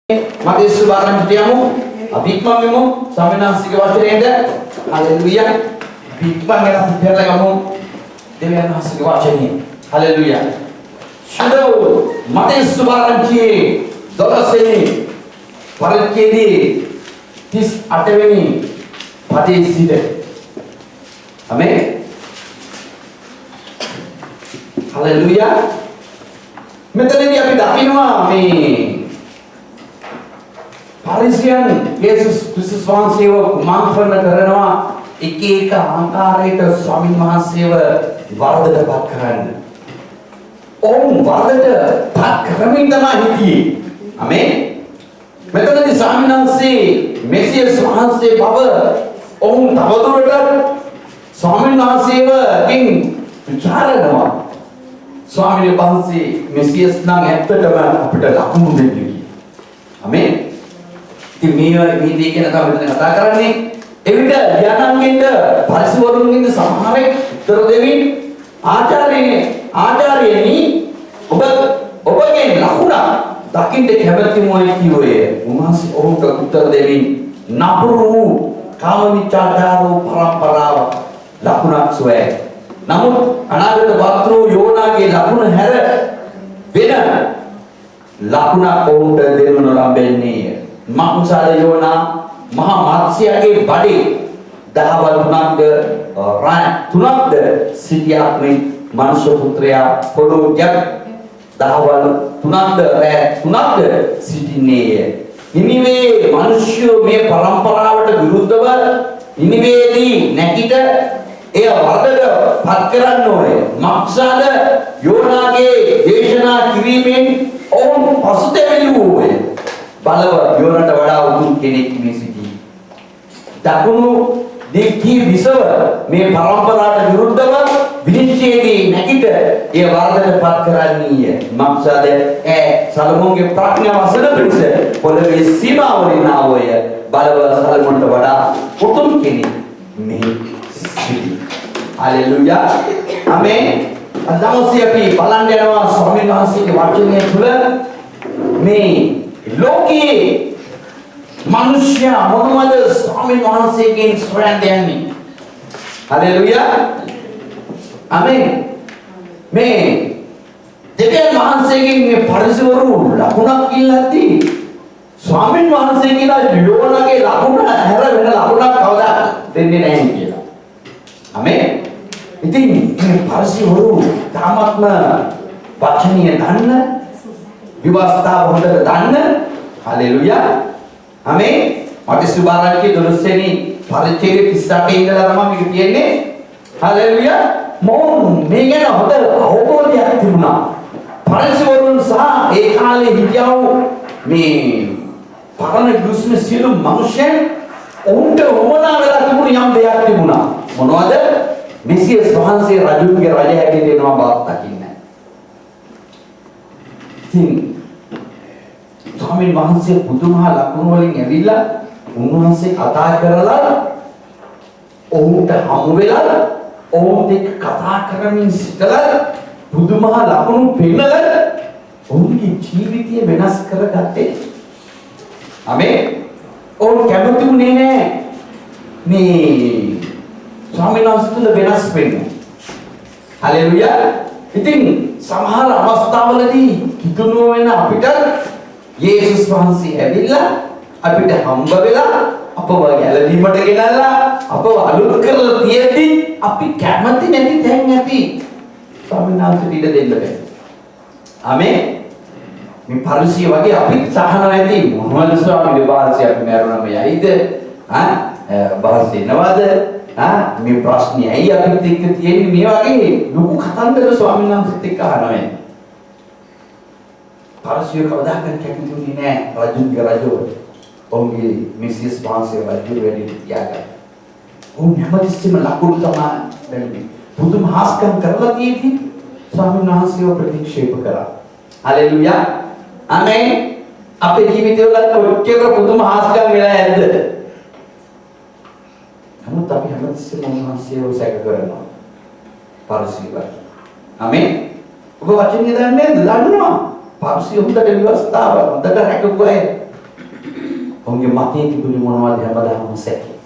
Mari sebarang diamu, abikma memo, samena sikawat renda, haleluya. Bikma mera bicara kamu, dewan sikawat ini, haleluya. Sudah, mari sebarang cie, dolas ini, parit kiri, tis ateveni, pati sida. Amin. Haleluya. Metode dia pindah pinwa, amin. Parisian Yesus Kristus වහන්සේව කුමාන්තරණ කරනවා එක එක ආකාරයට ස්වාමීන් වහන්සේව වරදටපත් කරන්න. ඔවුන් වරදට පත් කරමින් තමයි හිටියේ. ආමේන්. මෙතනදී ස්වාමීන් වහන්සේ මෙසියස් වහන්සේ බව ඔවුන් තවදුරටත් ස්වාමීන් වහන්සේවකින් විචාරනවා. ස්වාමීන් වහන්සේ මෙසියස් නම් ඇත්තටම අපිට ලකුණු දෙන්නේ. ආමේන්. ඉතින් මේ දේ ගැන තමයි මෙතන කතා කරන්නේ. එවිට ඥානංගෙන්ද පරිසවරුන්ගෙන්ද සමහරෙක් උත්තර දෙමින් ආචාර්යනි ඔබගේ ලකුණ දකින්න කැමැතිමයි කිව්වේ. උන්වහන්සේ ඔහුට උත්තර දෙමින් නපුරු කාම විචාරාව පරම්පරාව ලකුණක් සොයයි. නමුත් අනාගත වක්තෘ යෝනාගේ ලකුණ හැර වෙන ලකුණක් ඔහුට දෙනු ලැබෙන්නේ. Maksud Yona Maha Matsya badi dahawal tunakde setiap manusia putria kodo jak dahawal tunakde sidine ini we manusia me paramparawata viruddhawa ini we di nakita එය වරදට පත් කරන්න ඕනේ. මක්සාද යෝනාගේ දේශනා කිරීමෙන් ඔවුන් පසුතැවිලි බලව යෝනට වඩා උතුම් කෙනෙක් මේ සිටී. දකුණු දික්කී විසව මේ පරම්පරාවට විරුද්ධව විනිශ්චයේදී නැගිට ඒ වරදට පත් කරන්නීය. මක්සාද සලමෝන්ගේ ප්‍රඥාව අසල පිණිස පොළවේ සීමාවලින් ආවෝය. බලව සලමෝන්ට වඩා උතුම් කෙනෙක් මේ සිටී. හලෙලූයා. ආමේන්. අද දවසේ අපි බලන්න යනවා ස්වාමීන් වහන්සේගේ වචනය තුළ මේ ලෝකයේ මිනිස්යා මොනවද ස්වාමීන් වහන්සේගෙන් සොයන්න යන්නේ? හලෙලූයා. ආමේන්. මේ දෙවියන් වහන්සේගෙන් මේ පරිසවරු ලකුණක් ඉල්ලද්දී ස්වාමීන් වහන්සේ කියලා යෝනාගේ ලකුණ හැර වෙන ලකුණක් කවදා දෙන්නේ නැහැ කියලා. ආමේන්. ඉතින් මේ පරිසවරු තාමත්ම වචනීය දන්න විවස්ථාව හොඳට දන්න. හලෙලූයා. ආමේන්. මතේ සුභාරාජ්‍ය 12 වෙනි පරිච්ඡේදයේ 38 ඉඳලා තමයි මේක තියෙන්නේ. හලෙලූයා. මොන් මේ ගැන හොඳ අවබෝධයක් තිබුණා. පරිසවරුන් සහ ඒ කාලේ හිටියව මේ පරණ ගෘස්ම සියලු මිනිසෙන් උන්ට වමනා වෙලා තිබුණ යම් දෙයක් තිබුණා. මොනවද? මෙසියස් වහන්සේ රජුගේ රජ හැටියට එනවා බවක් දකින්න. ඉතින් ස්වාමීන් වහන්සේ පුදුමහා ලකුණු වලින් ඇවිල්ලා උන්වහන්සේ කතා කරලා ඔවුන්ට හමු වෙලා ඔවුන්ට කතා කරමින් සිටලා පුදුමහා ලකුණු පෙන්නලා ඔවුන්ගේ ජීවිතය වෙනස් කරගත්තේ. ආමේන්. ඔවුන් කැමති වුණේ නැහැ මේ ස්වාමීන් වහන්සේ තුළ වෙනස් වෙන්න. හලෙලූයා. ඉතින් සමහර අවස්ථාවලදී කිතුණු වෙන අපිට යේසුස් වහන්සේ ඇවිල්ලා අපිට හම්බ වෙලා අපව ගැලවීමට ගෙනල්ලා අපව අලුත් කරලා තියෙද්දි අපි කැමති නැති තැන් ඇති ස්වාමීන් වහන්සේට ඉඩ දෙන්න බෑ. ආමේන්. මේ පරිසිය වගේ අපි සහන ඇති මොනවද ස්වාමීන් වහන්සේ අපි මරුණම යයිද? බහස් එනවද? මේ ප්‍රශ්නේ ඇයි අපිට එක්ක තියෙන්නේ මේ වගේ ලොකු කතන්දර ස්වාමීන් වහන්සේත් එක්ක අහනවා. පරිසිය කවදාකවත් කැමතිුනේ නැහැ රජුගේ රජුව. ඔවුන්ගේ මිසිස් වහන්සේ රජු වැඩි තියාගන්න. ඔවුන් හැමතිස්සෙම ලකුණු තමයි දෙන්නේ. පුදුම හාස්කම් කරලා තියෙති ස්වාමීන් වහන්සේව ප්‍රතික්ෂේප කරා. හලෙලූයා. ආමේන්. අපේ ජීවිතවල කොච්චර පුදුම හාස්කම් වෙලා ඇද්ද? නමුත් අපි හැමතිස්සෙම උන්වහන්සේව සැක කරනවා. පරිසිය වගේ. ආමේන්. ඔබ වචනේ දන්නේ දන්නවා. පරිසිය හොඳට විවස්ථාව හොඳට රැකගුවා ඔවුන්ගේ මතයේ තිබුණේ මොනවද හැමදාම සැකේ.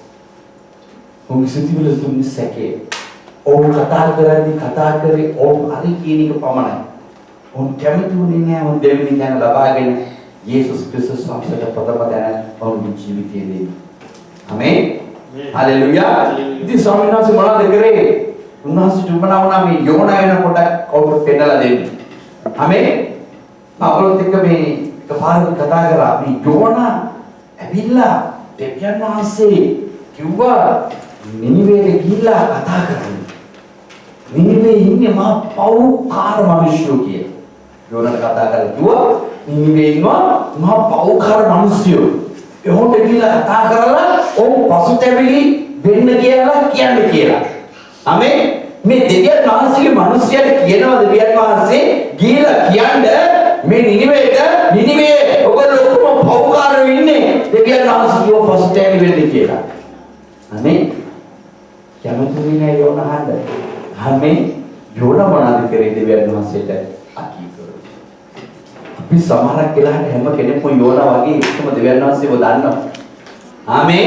ඔවුන්ගේ සිතිවිලි තිබුණේ සැකේ. ඔවුන් කතා කරේ ඔවුන් හරි කියන එක පමණයි. ඔවුන් කැමති වුණේ නැහැ ඔවුන් දෙවෙනි තැන ලබාගෙන යේසුස් ක්‍රිස්තුස් වහන්සේට ප්‍රථම තැන ඔවුන්ගේ ජීවිතයේ දෙන්න. ආමේන්. හලෙලූයා. ඉතින් ස්වාමීන් වහන්සේ මොනවද කරේ? උන්වහන්සේට උපනා වුණා මේ යෝනා වෙන පොඩක් ඔවුන්ට පෙන්නලා දෙන්න. ආමේන්. අපලොත් එක්ක මේ එකපාරට කතා කරා මේ යෝනා ඇවිල්ලා දෙවියන් වහන්සේ කිව්වා නිනිවේට ගිහිල්ලා කතා කරන්න. නිනිවේ ඉන්නේ මහා පෞකාර මිනිස්සු කියලා. යෝනාට කතා කරලා කිව්වා නිනිවේ ඉන්නවා මහා පෞකාර මිනිස්සු. එහොට ගිහිල්ලා කතා කරලා ඔව් පසුතැවිලි වෙන්න කියලා. ආමේ මේ දෙවියන් වහන්සේගේ මිනිස්සුන්ට කියනවා දෙවියන් වහන්සේ ගිහිල්ලා කියන්නේ මේ නිනිවේ ඔබලා ඔක්කොම පෞකාරයෝ ඉන්නේ දෙවියන් වහන්සේ කිව්ව පසුතැවිලි වෙන්න කියලා. ආමේ කැමති නෑ යෝනාහඳ. ආමේ යෝනා මොනවද කරේ දෙවියන් වහන්සේට අකීකරු. අපි සමහරක් වෙලාවට හැම කෙනෙක්ම යෝනා වගේ එකම දෙවියන් වහන්සේව දන්නවා. ආමේ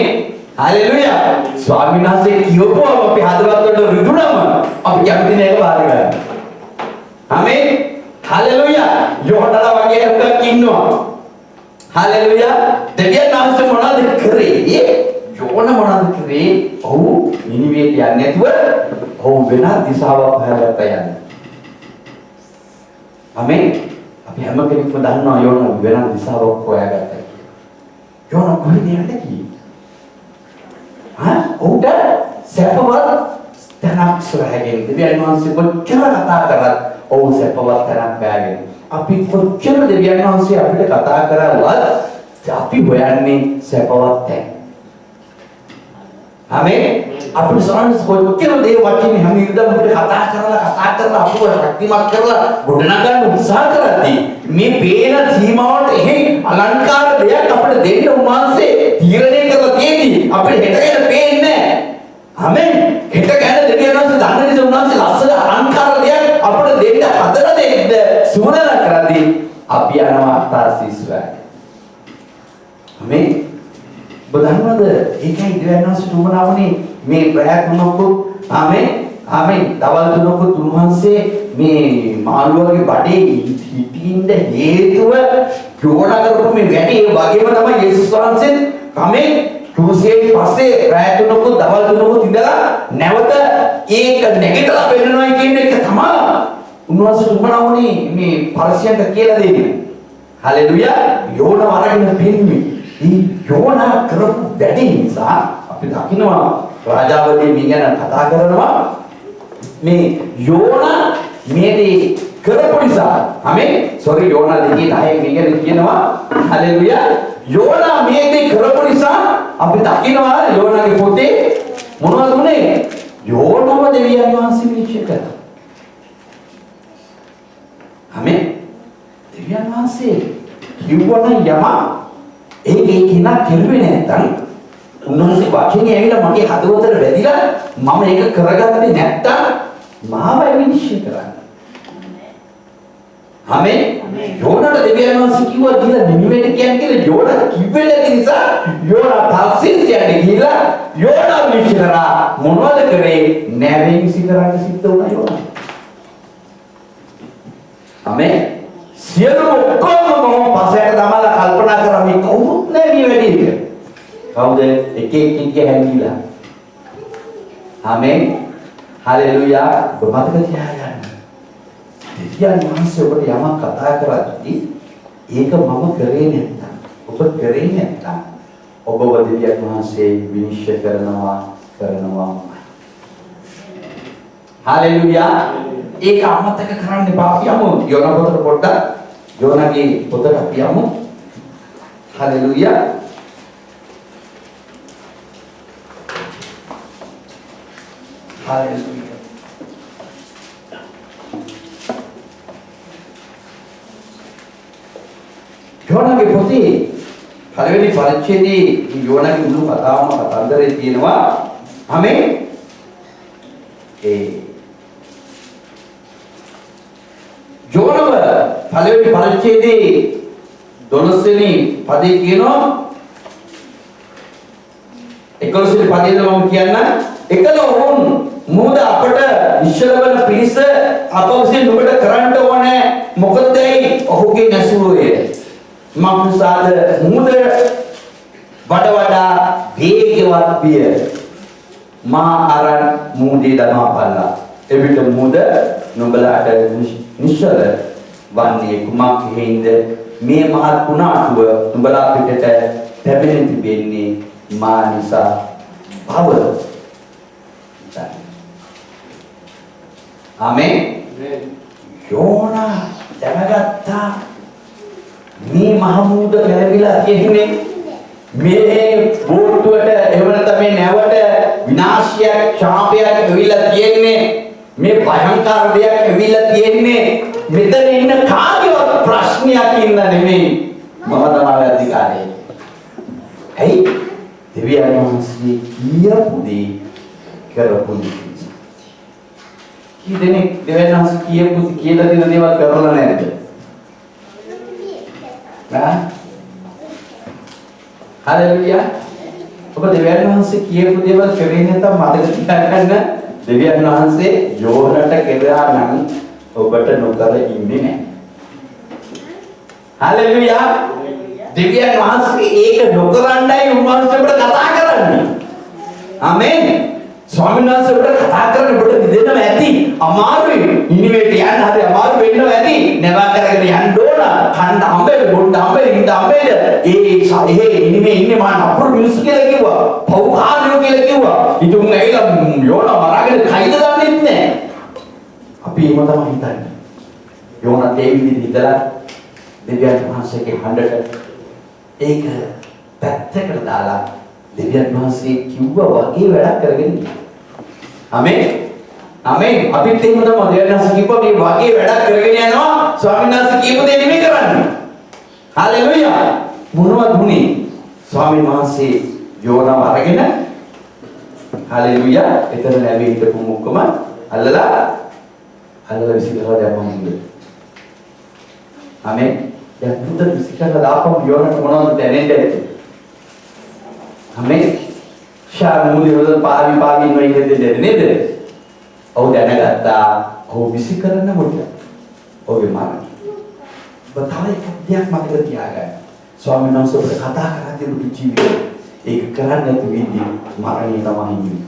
හalleluya. ස්වාමීන් වහන්සේ කියවපුවම අපි හදවත් වලට රිදුනම අපි කැමති නෑ ඒක බාර ගන්න. ආමේ හalleluya. යෝනාලා වගේ එකක් ඉන්නවා. හalleluya. දෙවියන් වහන්සේ මොනවද කරේ? යෝනා මොනවද කරේ? ඔව් නිනිවේට යන්නේ නැතුව ඔව් වෙන දිශාවක් හොයාගත්තා යන්නේ. ආමේන්. අපි හැම කෙනෙක්ම දන්නවා යෝනා වෙන දිශාවක් හොයාගත්තා කියලා. යෝනා කොහෙද යන්නේ කියේ? ඔව්ද සැපවත් තැනක් සොයාගෙන දෙවියන් වහන්සේ කොච්චර කතා කරත් ඔව් සැපවත් තැනක් හොයාගෙන අපි කොච්චර දෙවියන් වහන්සේ අපිට කතා කරවලත් අපි හොයන්නේ සැපවත් තැන. ආමේන්. අපේ සාන්ස් කොච්චර දේ වචනේ හැම ඉරිදම අපිට කතා කරලා අපව ශක්තිමත් කරලා ගොඩනගන්න උත්සාහ කරද්දී මේ පේන සීමාවට එහෙ අලංකාර දෙයක් අපිට දෙන්න උන්වහන්සේ තීරණය කරලා තියෙන්නේ අපිට හෙට ගැන පේන්නේ නැහැ. ආමේන්. හෙට ගැන දෙවියන් වහන්සේ දන්න නිසා උන්වහන්සේ ලස්සන අලංකාර දෙයක් අපිට දෙන්න හදලා දෙන්න සුවඳ කරද්දී අපි යනවා තාර්සිස්වැ. ආමේන්. බදන්නවද ඒකයි දෙවියන් වහන්සේට උමනාවනේ මේ ප්‍රයත්නකුත් ආමේන් දවල් තුනකුත් උන්වහන්සේ මේ මාළුවගේ බඩේ හිටින්න හේතුව යෝනා කරපු මේ වැඩේ වගේම තමයි යේසුස් වහන්සේ ආමේන් ක්‍රූසයෙන් පස්සේ ප්‍රයත්නකුත් දවල් තුනකුත් ඉඳලා නැවත ඒක නැගිටලා පෙන්නනවා කියන එක තමයි උන්වහන්සේට උමනාවනේ මේ පරිසයන්ට කියලා දෙන්නේ. හalleluya. යෝනා වරගෙන පෙන්නේ යෝනා කරපු වැඩේ නිසා අපි දකිනවා රාජාවලිය මේ ගැන කතා කරනවා මේ යෝනා මේ දේ කරපු නිසා යෝනා දෙකේ 10 මේ ගැන කියනවා හalleluya. යෝනා මේ දේ කරපු නිසා අපි දකිනවා යෝනාගේ පොතේ මොනවද උනේ? යෝනාව දෙවියන් වහන්සේ විශ්ය කළා. දෙවියන් වහන්සේ කිව්වනම් යමක් ඒකේ කෙනා කෙරුවේ නැත්තම් උන්වහන්සේ වචනේ ඇවිල්ලා මගේ හදවතට වැදිලා මම ඒක කරගත්තේ නැත්තම් මාව විනිශ්චය කරන්න. ආමේන්. යෝනාට දෙවියන් වහන්සේ කිව්වා කියලා නිනිවේට කියන්නේ කියලා යෝනා කිව්වේ නැති නිසා යෝනා තාක්ෂිස් යන්නේ ගිහිලා යෝනා විනිශ්චය කරා මොනවද කරේ? නැවේ විසිකරන්න සිද්ධ වුණා යෝනා. ආමේන්. සියලු ඔක්කොම පස්සට දාලා කල්පනා කරා මේ කවුරුත් නැහැ මේ වැඩේ. කවුද එක හැංගිලා. ආමේන්. හalleluya. මතක තියාගන්න. දෙවියන් වහන්සේ ඔබට යමක් කතා කරද්දී ඒක මම කරේ නැත්තම් ඔබ කරේ නැත්තම් ඔබව දෙවියන් වහන්සේ විනිශ්චය කරනවා. හalleluya. ඒක අමතක කරන්න එපා. අපි යමු යෝනා පොතට පොඩ්ඩක්. යෝනාගේ පොතට අපි යමු. හalleluya. හalleluya. යෝනාගේ පොතේ පළවෙනි පරිච්ඡේදයේ යෝනාගේ මුළු කතාවම කතන්දරේ තියෙනවා. ආමේන්. යෝනාව පළවෙනි පරිච්ඡේදයේ 12 වෙනි පදේ කියනවා 11 පදයේද මම කියන්න එකල වුන් මුද අපට ඉස්සරවන පිරිස අප විසින් ඔබට කරන්න ඕනේ මොකදයි ඔහුගේ නැසුවේ මක්සාද මුද වඩා වේගවත් විය මා අරන් මුදේ දනවපල්ලා එවිට මුද නුඹලාට නිශ්චල වන්නේ කුමක් හේින්ද මේ මහත් කුණාටුව නුඹලා පිටට පැමිණ තිබෙන්නේ මා නිසා බව ආමෙන් යෝනා දැනගත්තා මේ මහමුද ගැලවිලා තියෙන්නේ මේ බෝට්ටුවට එහෙම නැත්නම් මේ නැවට විනාශයක් ශාපයක් ඇවිල්ලා තියෙන්නේ මේ භයංකර දෙයක් ඇවිල්ලා තියෙන්නේ මෙතන ඉන්න කාගේවත් ප්‍රශ්නයක් ඉන්න නෙමෙයි මම තමයි අධිකාරිය. ඇයි දෙවියන් වහන්සේ කියපු දේ කරපු නිසා. කී දෙනෙක් දෙවියන් වහන්සේ කියපු කියලා දෙන දේවල් කරලා නැද්ද? නෑ. හalleluya. ඔබ දෙවියන් වහන්සේ කියපු දේවල් කරේ නැත්නම් මතක තියාගන්න දෙවියන් වහන්සේ යෝනට කෙරා නම් ඔබට නොකර ඉන්නේ නැහැ. හalleluya. දෙවියන් වහන්සේ ඒක නොකරන්නයි උන්වහන්සේ අපට කතා කරන්නේ. ආමෙන්. ස්වාමීන් වහන්සේ අපට කතා කරන්න ඔබට දෙන්නම ඇති. අමාරුයි. ඉනිවේට යන්න හරි අමාරු වෙන්නව ඇති. නැවා කරගෙන යන්න ඕන. කන්න හම්බෙල බොන්න හම්බෙල ඉන්න හම්බෙල. ඒ ඉනිමේ ඉන්නේ මා නපුරු මිනිස්සු කියලා කිව්වා. පව්කාරයෝ කියලා කිව්වා. ඉතින් ඇයිලා යෝනා මරාගෙන කයිද දන්නෙත් නැහැ. අපි එහෙම තමයි හිතන්නේ. යෝනා ඒ විදිහට හිතලා දෙවියන් වහන්සේගේ හඬට ඒක පැත්තකට දාලා දෙවියන් වහන්සේ කිව්වා වගේ වැඩක් කරගෙන ගියා. ආමෙන්. ආමෙන්. අපිත් එහෙම තමයි දෙවියන් වහන්සේ කිව්වා මේ වගේ වැඩක් කරගෙන යනවා ස්වාමීන් වහන්සේ කියපු දේ නෙමෙයි කරන්නේ. හalleluya. මොනවද වුනේ? ස්වාමීන් වහන්සේ යෝනාව අරගෙන හalleluya එතන නැවී හිටපු මුක්කම අල්ලලා විසිකලා දැම්මම ඉන්නේ. ආමෙන්. දැන් පුතත් විසිකලා දාපම යෝනාට මොනවද දැනෙන්නේ? ආමෙන්. ශාමුලිය වල පාවි ඉන්න ඉන්නේ නේද? ඔව් දැනගත්තා. ඔව් විසිකරනකොට ඔගේ මරණ. බතාලේ දෙයක් මතක තියාගන්න. ස්වාමීන් වහන්සේ අපට කතා කරලා තිබුණු ජීවිතේ ඒක කරන්නේ නැති වෙන්නේ මරණය තමයි ඉන්නේ.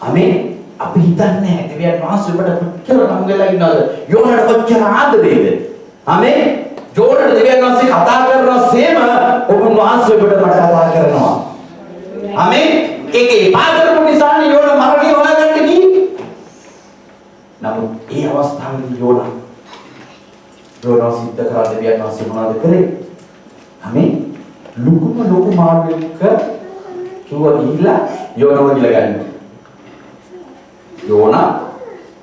ආමෙන්. අපි හිතන්නේ දෙවියන් වහන්සේ අපට කොච්චර රංගලා ඉන්නවද? යෝනට කොච්චර ආදරේද? ආමෙන්. යෝනට දෙවියන් වහන්සේ කතා කරනවා සේම ඔබන් වහන්සේ අපට කතා කරනවා. ආමෙන්. ඒකේ පාදරපු නිසානේ යෝන මරණය හොයාගන්න ගියේ. නමුත් ඒ අවස්ථාවේදී යෝනා සිද්ධ කරලා දෙවියන් වහන්සේ මොනවද කරේ? ආමෙන්. ලොකු මාර්ගයක කිව්වා ගිහිලා යෝනව ගිහලා ගන්න. යෝනා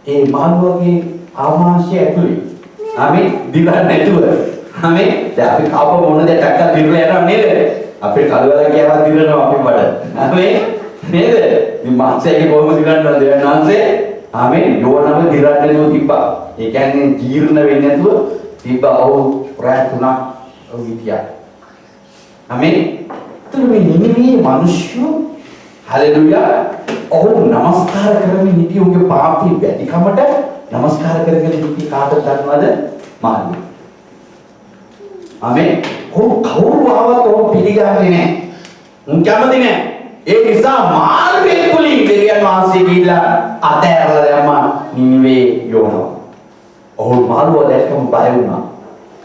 ඒ මාළුවගේ ආමාශය ඇතුලේ ආමෙන් දිගට නැතුව ආමෙන් දැන් අපි කවම මොන දෙයක් අක්කලා දිරලා යනවා නේද? අපේ කලවලා කියනවා දිරනවා අපි බඩ. ආමෙන් නේද? මේ මාංශයේ කොහොමද දිරන්නද දෙවියන් වහන්සේ? ආමෙන් යෝනව දිරන්නේ නැතුව තිබ්බා. ඒ කියන්නේ ජීර්ණ වෙන්නේ නැතුව තිබ්බා. ඔව් ප්‍රාය තුනක් ඔව් හිටියා. ආමෙන්. තුනේ නිමිමේ මිනිස්සු හalleluya ඔහු නමස්කාර කරමින් හිටිය උගේ පාපී වැඩිකමට නමස්කාර කරගෙන හිටිය කාටද දන්නවද? මාර්ගය. ආමෙන්. ඔහු කවුරු ආවත් ඔහු පිළිගන්නේ නැහැ. උන් කැමති නැහැ. ඒ නිසා මාර්ගයේ තුලින් දෙවියන් වහන්සේ ගිහිල්ලා අතෑරලා දැම්මා නිනිවේ යෝනා. ඔහු මාළුව දැක්කම බය වුණා.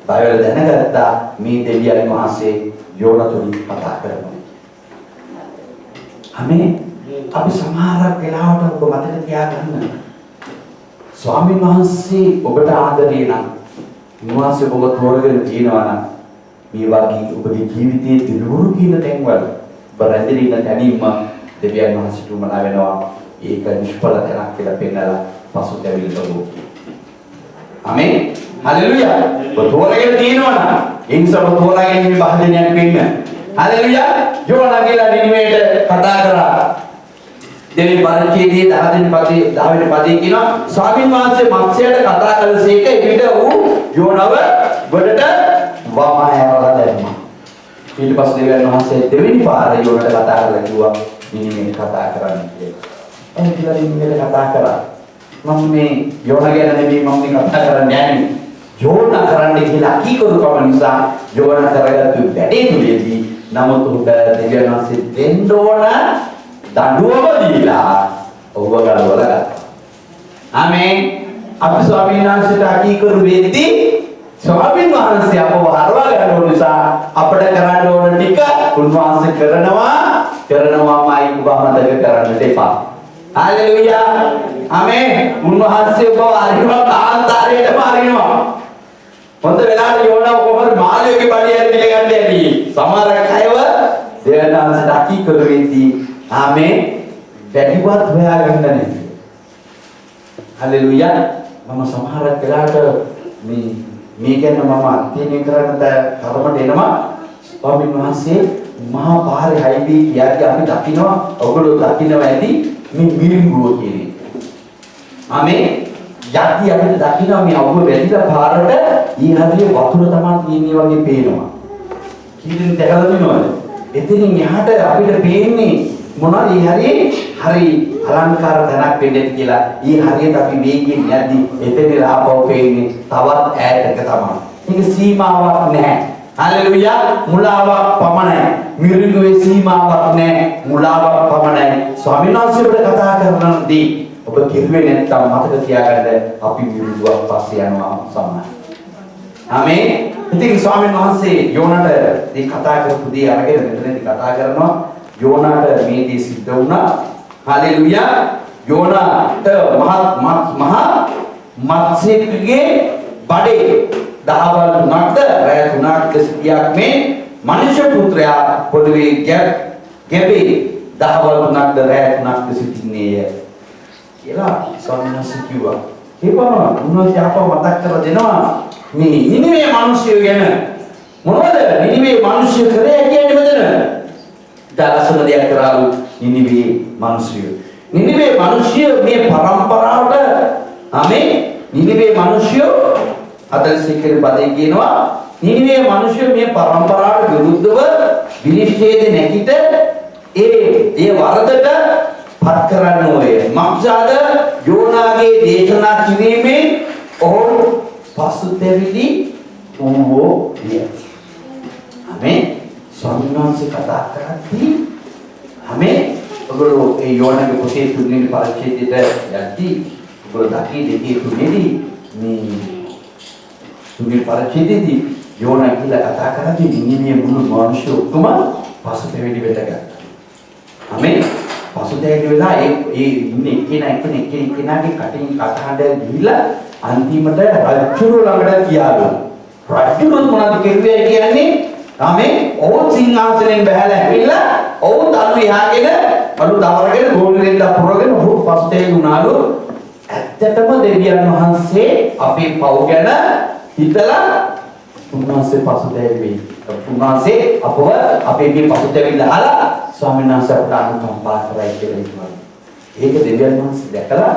බය වෙලා දැනගත්තා මේ දෙවියන් වහන්සේ යෝනා තුලින් කතා කරනවා. ආමෙන්. අපි සමහරක් වෙලාවට ඔබ මතක තියාගන්න ස්වාමීන් වහන්සේ ඔබට ආදරේ නම් උන්වහන්සේ ඔබ තෝරගෙන තියනවා නම් මේ වගේ ඔබගේ ජීවිතයේ දිනුරු කියන තැන්වල ඔබ රැඳෙන ඉන්න තැනින්ම දෙවියන් වහන්සේට උමනා වෙනවා. ඒක නිෂ්ඵල තැනක් කියලා පෙන්නලා පසුතැවිලි කරගන්න. ආමෙන්. හalleluya. ඔබ තෝරගෙන තියනවා නම් ඒ නිසා ඔබ තෝරාගෙන ඉන්න භාජනයක් වෙන්න. හalleluya. යෝනා කියලා නිනිවේට කතා කරා. දෙවි පරිච්ඡේදයේ 10 වෙනි පදේ කියනවා ස්වාමීන් වහන්සේ මත්ස්‍යයට කතා කළසේක ඊට ඌ යෝනව ගොඩට වම ඇරලා දැම්මා. ඊට පස්සේ දෙවියන් වහන්සේ දෙවෙනි පාර යෝනට කතා කරලා කිව්වා නිනිමේ කතා කරන්න කියලා. එහෙනම් කියලා නිනිමේ කතා කරා. මම මේ යෝන ගැන නෙමෙයි මම මේ කතා කරන්නේ යන්නේ. යෝන කරන්න කියලා කීකරුකම නිසා යෝන කරගත්තු වැඩේ තුලදී නමුත් උඹ දෙවියන් වහන්සේ දෙන්න ඕන දඬුවම දීලා ඔබ ගලවලා ගත්තා. ආමේන්. අපි ස්වාමීන් වහන්සේට අකීකරු වෙද්දී ස්වාමීන් වහන්සේ අපව හරවා ගන්න ඕන නිසා අපිට කරන්න ඕන ටික උන්වහන්සේ කරනවාමයි ඔබ මතක කරන්නට එපා. හalleluya. ආමේන්. උන්වහන්සේ ඔබව අරිනවා කාන්තාරයටම අරිනවා. හොඳ වෙලාවට යෝනා කොහොමද මාළියගේ බඩියට පිළිගන්න ඇති. සමහර අයව දෙවනාන්සට අකීකරු වෙද්දී ආමේන් වැඩිවත් හොයාගන්න නැහැ. හalleluya. මම සමහර වෙලාවට මේ ගැන මම අධ්‍යයනය කරන තරමට එනවා. ස්වාමීන් වහන්සේ මහා පාරේ හයිවේ කියද්දී අපි දකිනවා ඔයගොල්ලෝ දකිනවා ඇති මේ මිරිඟුව කියන්නේ. ආමේ යටි අපිට දකිනවා මේ අවුව වැදිලා පාරට ඊහදියේ වතුර තමයි තියෙන්නේ වගේ පේනවා. කීයෙන් දැකලා තියෙනවද? එතනින් එහාට අපිට පේන්නේ මොනවද හරි අලංකාර තැනක් වෙන්නේ කියලා. ඊ හරියට අපි වේගයෙන් යද්දි එතන ආපහු පේන්නේ තවත් ඈතක තමයි. මේක සීමාවක් නැහැ. හalleluya. මුලාවක් පමණයි. මිරිඟුවේ සීමාවක් නැහැ. මුලාවක් පමණයි. ස්වාමීන් වහන්සේට කතා කරනදී ඔබ කිව්වේ නැත්නම් මතක තියාගන්න අපි මිරිඟුවක් පස්සේ යනවා සමහර. ආමේන්. ඉතින් ස්වාමීන් වහන්සේ යෝනට මේ කතා කරපු දේ අරගෙන මෙතනදී කතා කරනවා. යෝනාට මේ දේ සිද්ධ වුණා. හalleluya. යෝනාට මහා මත්ස්‍යකගේ බඩේ දහවල් 3ක්ද රැය 3ක්ද සිටියක් මේ මනුෂ්‍ය පුත්‍රයා පොළවේ ගැබේ දහවල් 3ක්ද රැය 3ක්ද සිටින්නේය කියලා ස්වාමීන් වහන්සේ කිව්වා. ඒකම උන්වහන්සේ අපව මතක් කරලා දෙනවා මේ නිනිවේ මිනිස්සු ගැන. මොනවද නිනිවේ මිනිස්සු කරේ කියන්නේ මෙතන? දලසන දෙයක් කරාලු නිනිවේ මිනිස්සු. නිනිවේ මිනිස්සු මේ පරම්පරාවට ආමේ නිනිවේ මිනිස්සු 41 වෙනි පදේ කියනවා නිනිවේ මිනිස්සු මේ පරම්පරාවට විරුද්ධව විනිශ්චයද නැකිට ඒ වරදට පත් කරන්න ඕනේ. මක්සාද යෝනාගේ දේශනා කිරීමේ ඔහු පසුතැවිලි වූවෝ විය. ආමේ. ස්වාමීන් වහන්සේ කතා කරද්දී හැම ඔයගොල්ලෝ ඒ යෝනාගේ පොතේ තුන්වෙනි පරිච්ඡේදයට යද්දී ඔයගොල්ලෝ දකි දෙකේ තුනේදී මේ තුන්වෙනි පරිච්ඡේදයේදී යෝනා කියලා කතා කරද්දී නිනිමේ මුළු මිනිස්සු ඔක්කොම පසුතැවිලි වෙට ගත්තා. හැම පසුතැවිලි වෙලා ඒ ඉන්නේ එක්කෙනාගේ කටින් කටහඬ ගිහිලා අන්තිමට රජුරු ළඟට ගියාලු. රජුරුත් මොනවද කිව්වේ කියන්නේ? ආමේ ඔවුන් සිංහාසනෙන් බහැලා ඇවිල්ලා ඔවුන් තනු එහාගෙන අලු දවරගෙන ගෝලෙන් දපුරගෙන ඔහු පස්තේ වුණාලු. ඇත්තටම දෙවියන් වහන්සේ අපේ පව් ගැන හිතලා උන්වහන්සේ පසුතැවෙයි. උන්වහන්සේ අපව අපේ මේ පසුතැවිල්ල අහලා ස්වාමීන් වහන්සේ අපට අනුකම්පා කරයි කියලා කිව්වා. ඒක දෙවියන් වහන්සේ දැකලා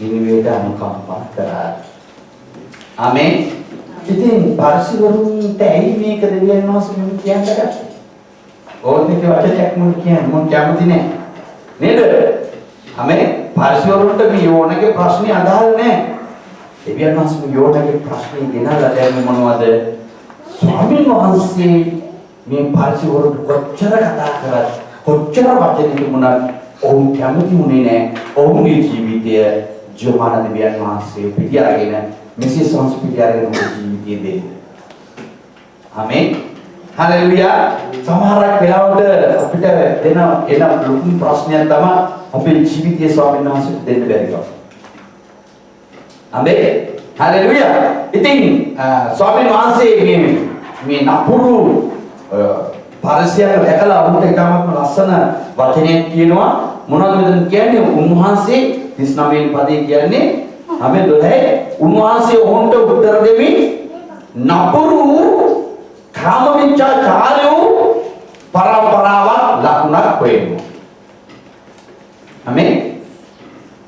නිනිවේට අනුකම්පා කරා. ආමේ. ඉතින් පාර්ශවරුන්ට ඇයි මේක දෙවියන් වහන්සේ මම කියන්නේ? ඕනෙක වචනයක් මම කියන්නේ මම කැමති නෑ. නේද? හැම පාර්ශවරුන්ට මේ යෝනගේ ප්‍රශ්නේ අදාළ නෑ. දෙවියන් වහන්සේ යෝනගේ ප්‍රශ්නේ ගෙනල්ලා දැන් මොනවද? ස්වාමීන් වහන්සේ මේ පාර්ශවරුන්ට කොච්චර කතා කරත් කොච්චර වචන තිබුණත් ඔවුන් කැමති වුණේ නෑ. ඔවුන්ගේ ජීවිතය ජෝහාන දෙවියන් වහන්සේ පිටියරගෙන මෙසේ සංස්කෘතියරගෙන ජීවිතය දෙන්න. ආමේන්. හalleluya. සමහරක් වෙලාවට අපිට දෙන ලොකු ප්‍රශ්නයක් තමයි අපේ ජීවිතයේ ස්වාමීන් වහන්සේට දෙන්න බැරි කම. ආමේන්. හalleluya. ඉතින් ස්වාමීන් වහන්සේ මේ නපුරු පරිසරය දැකලා උන්ට එකමත් ලස්සන වචනයක් කියනවා. මොනවද මෙතන කියන්නේ? උන්වහන්සේ 39 වෙනි පදේ කියන්නේ අපේ 12 උන්වහන්සේ ඔවුන්ට උත්තර දෙමින් නපුරු කාම විචාරයෝ පරම්පරාවක් ලකුණක් හොයනවා. ආමේන්.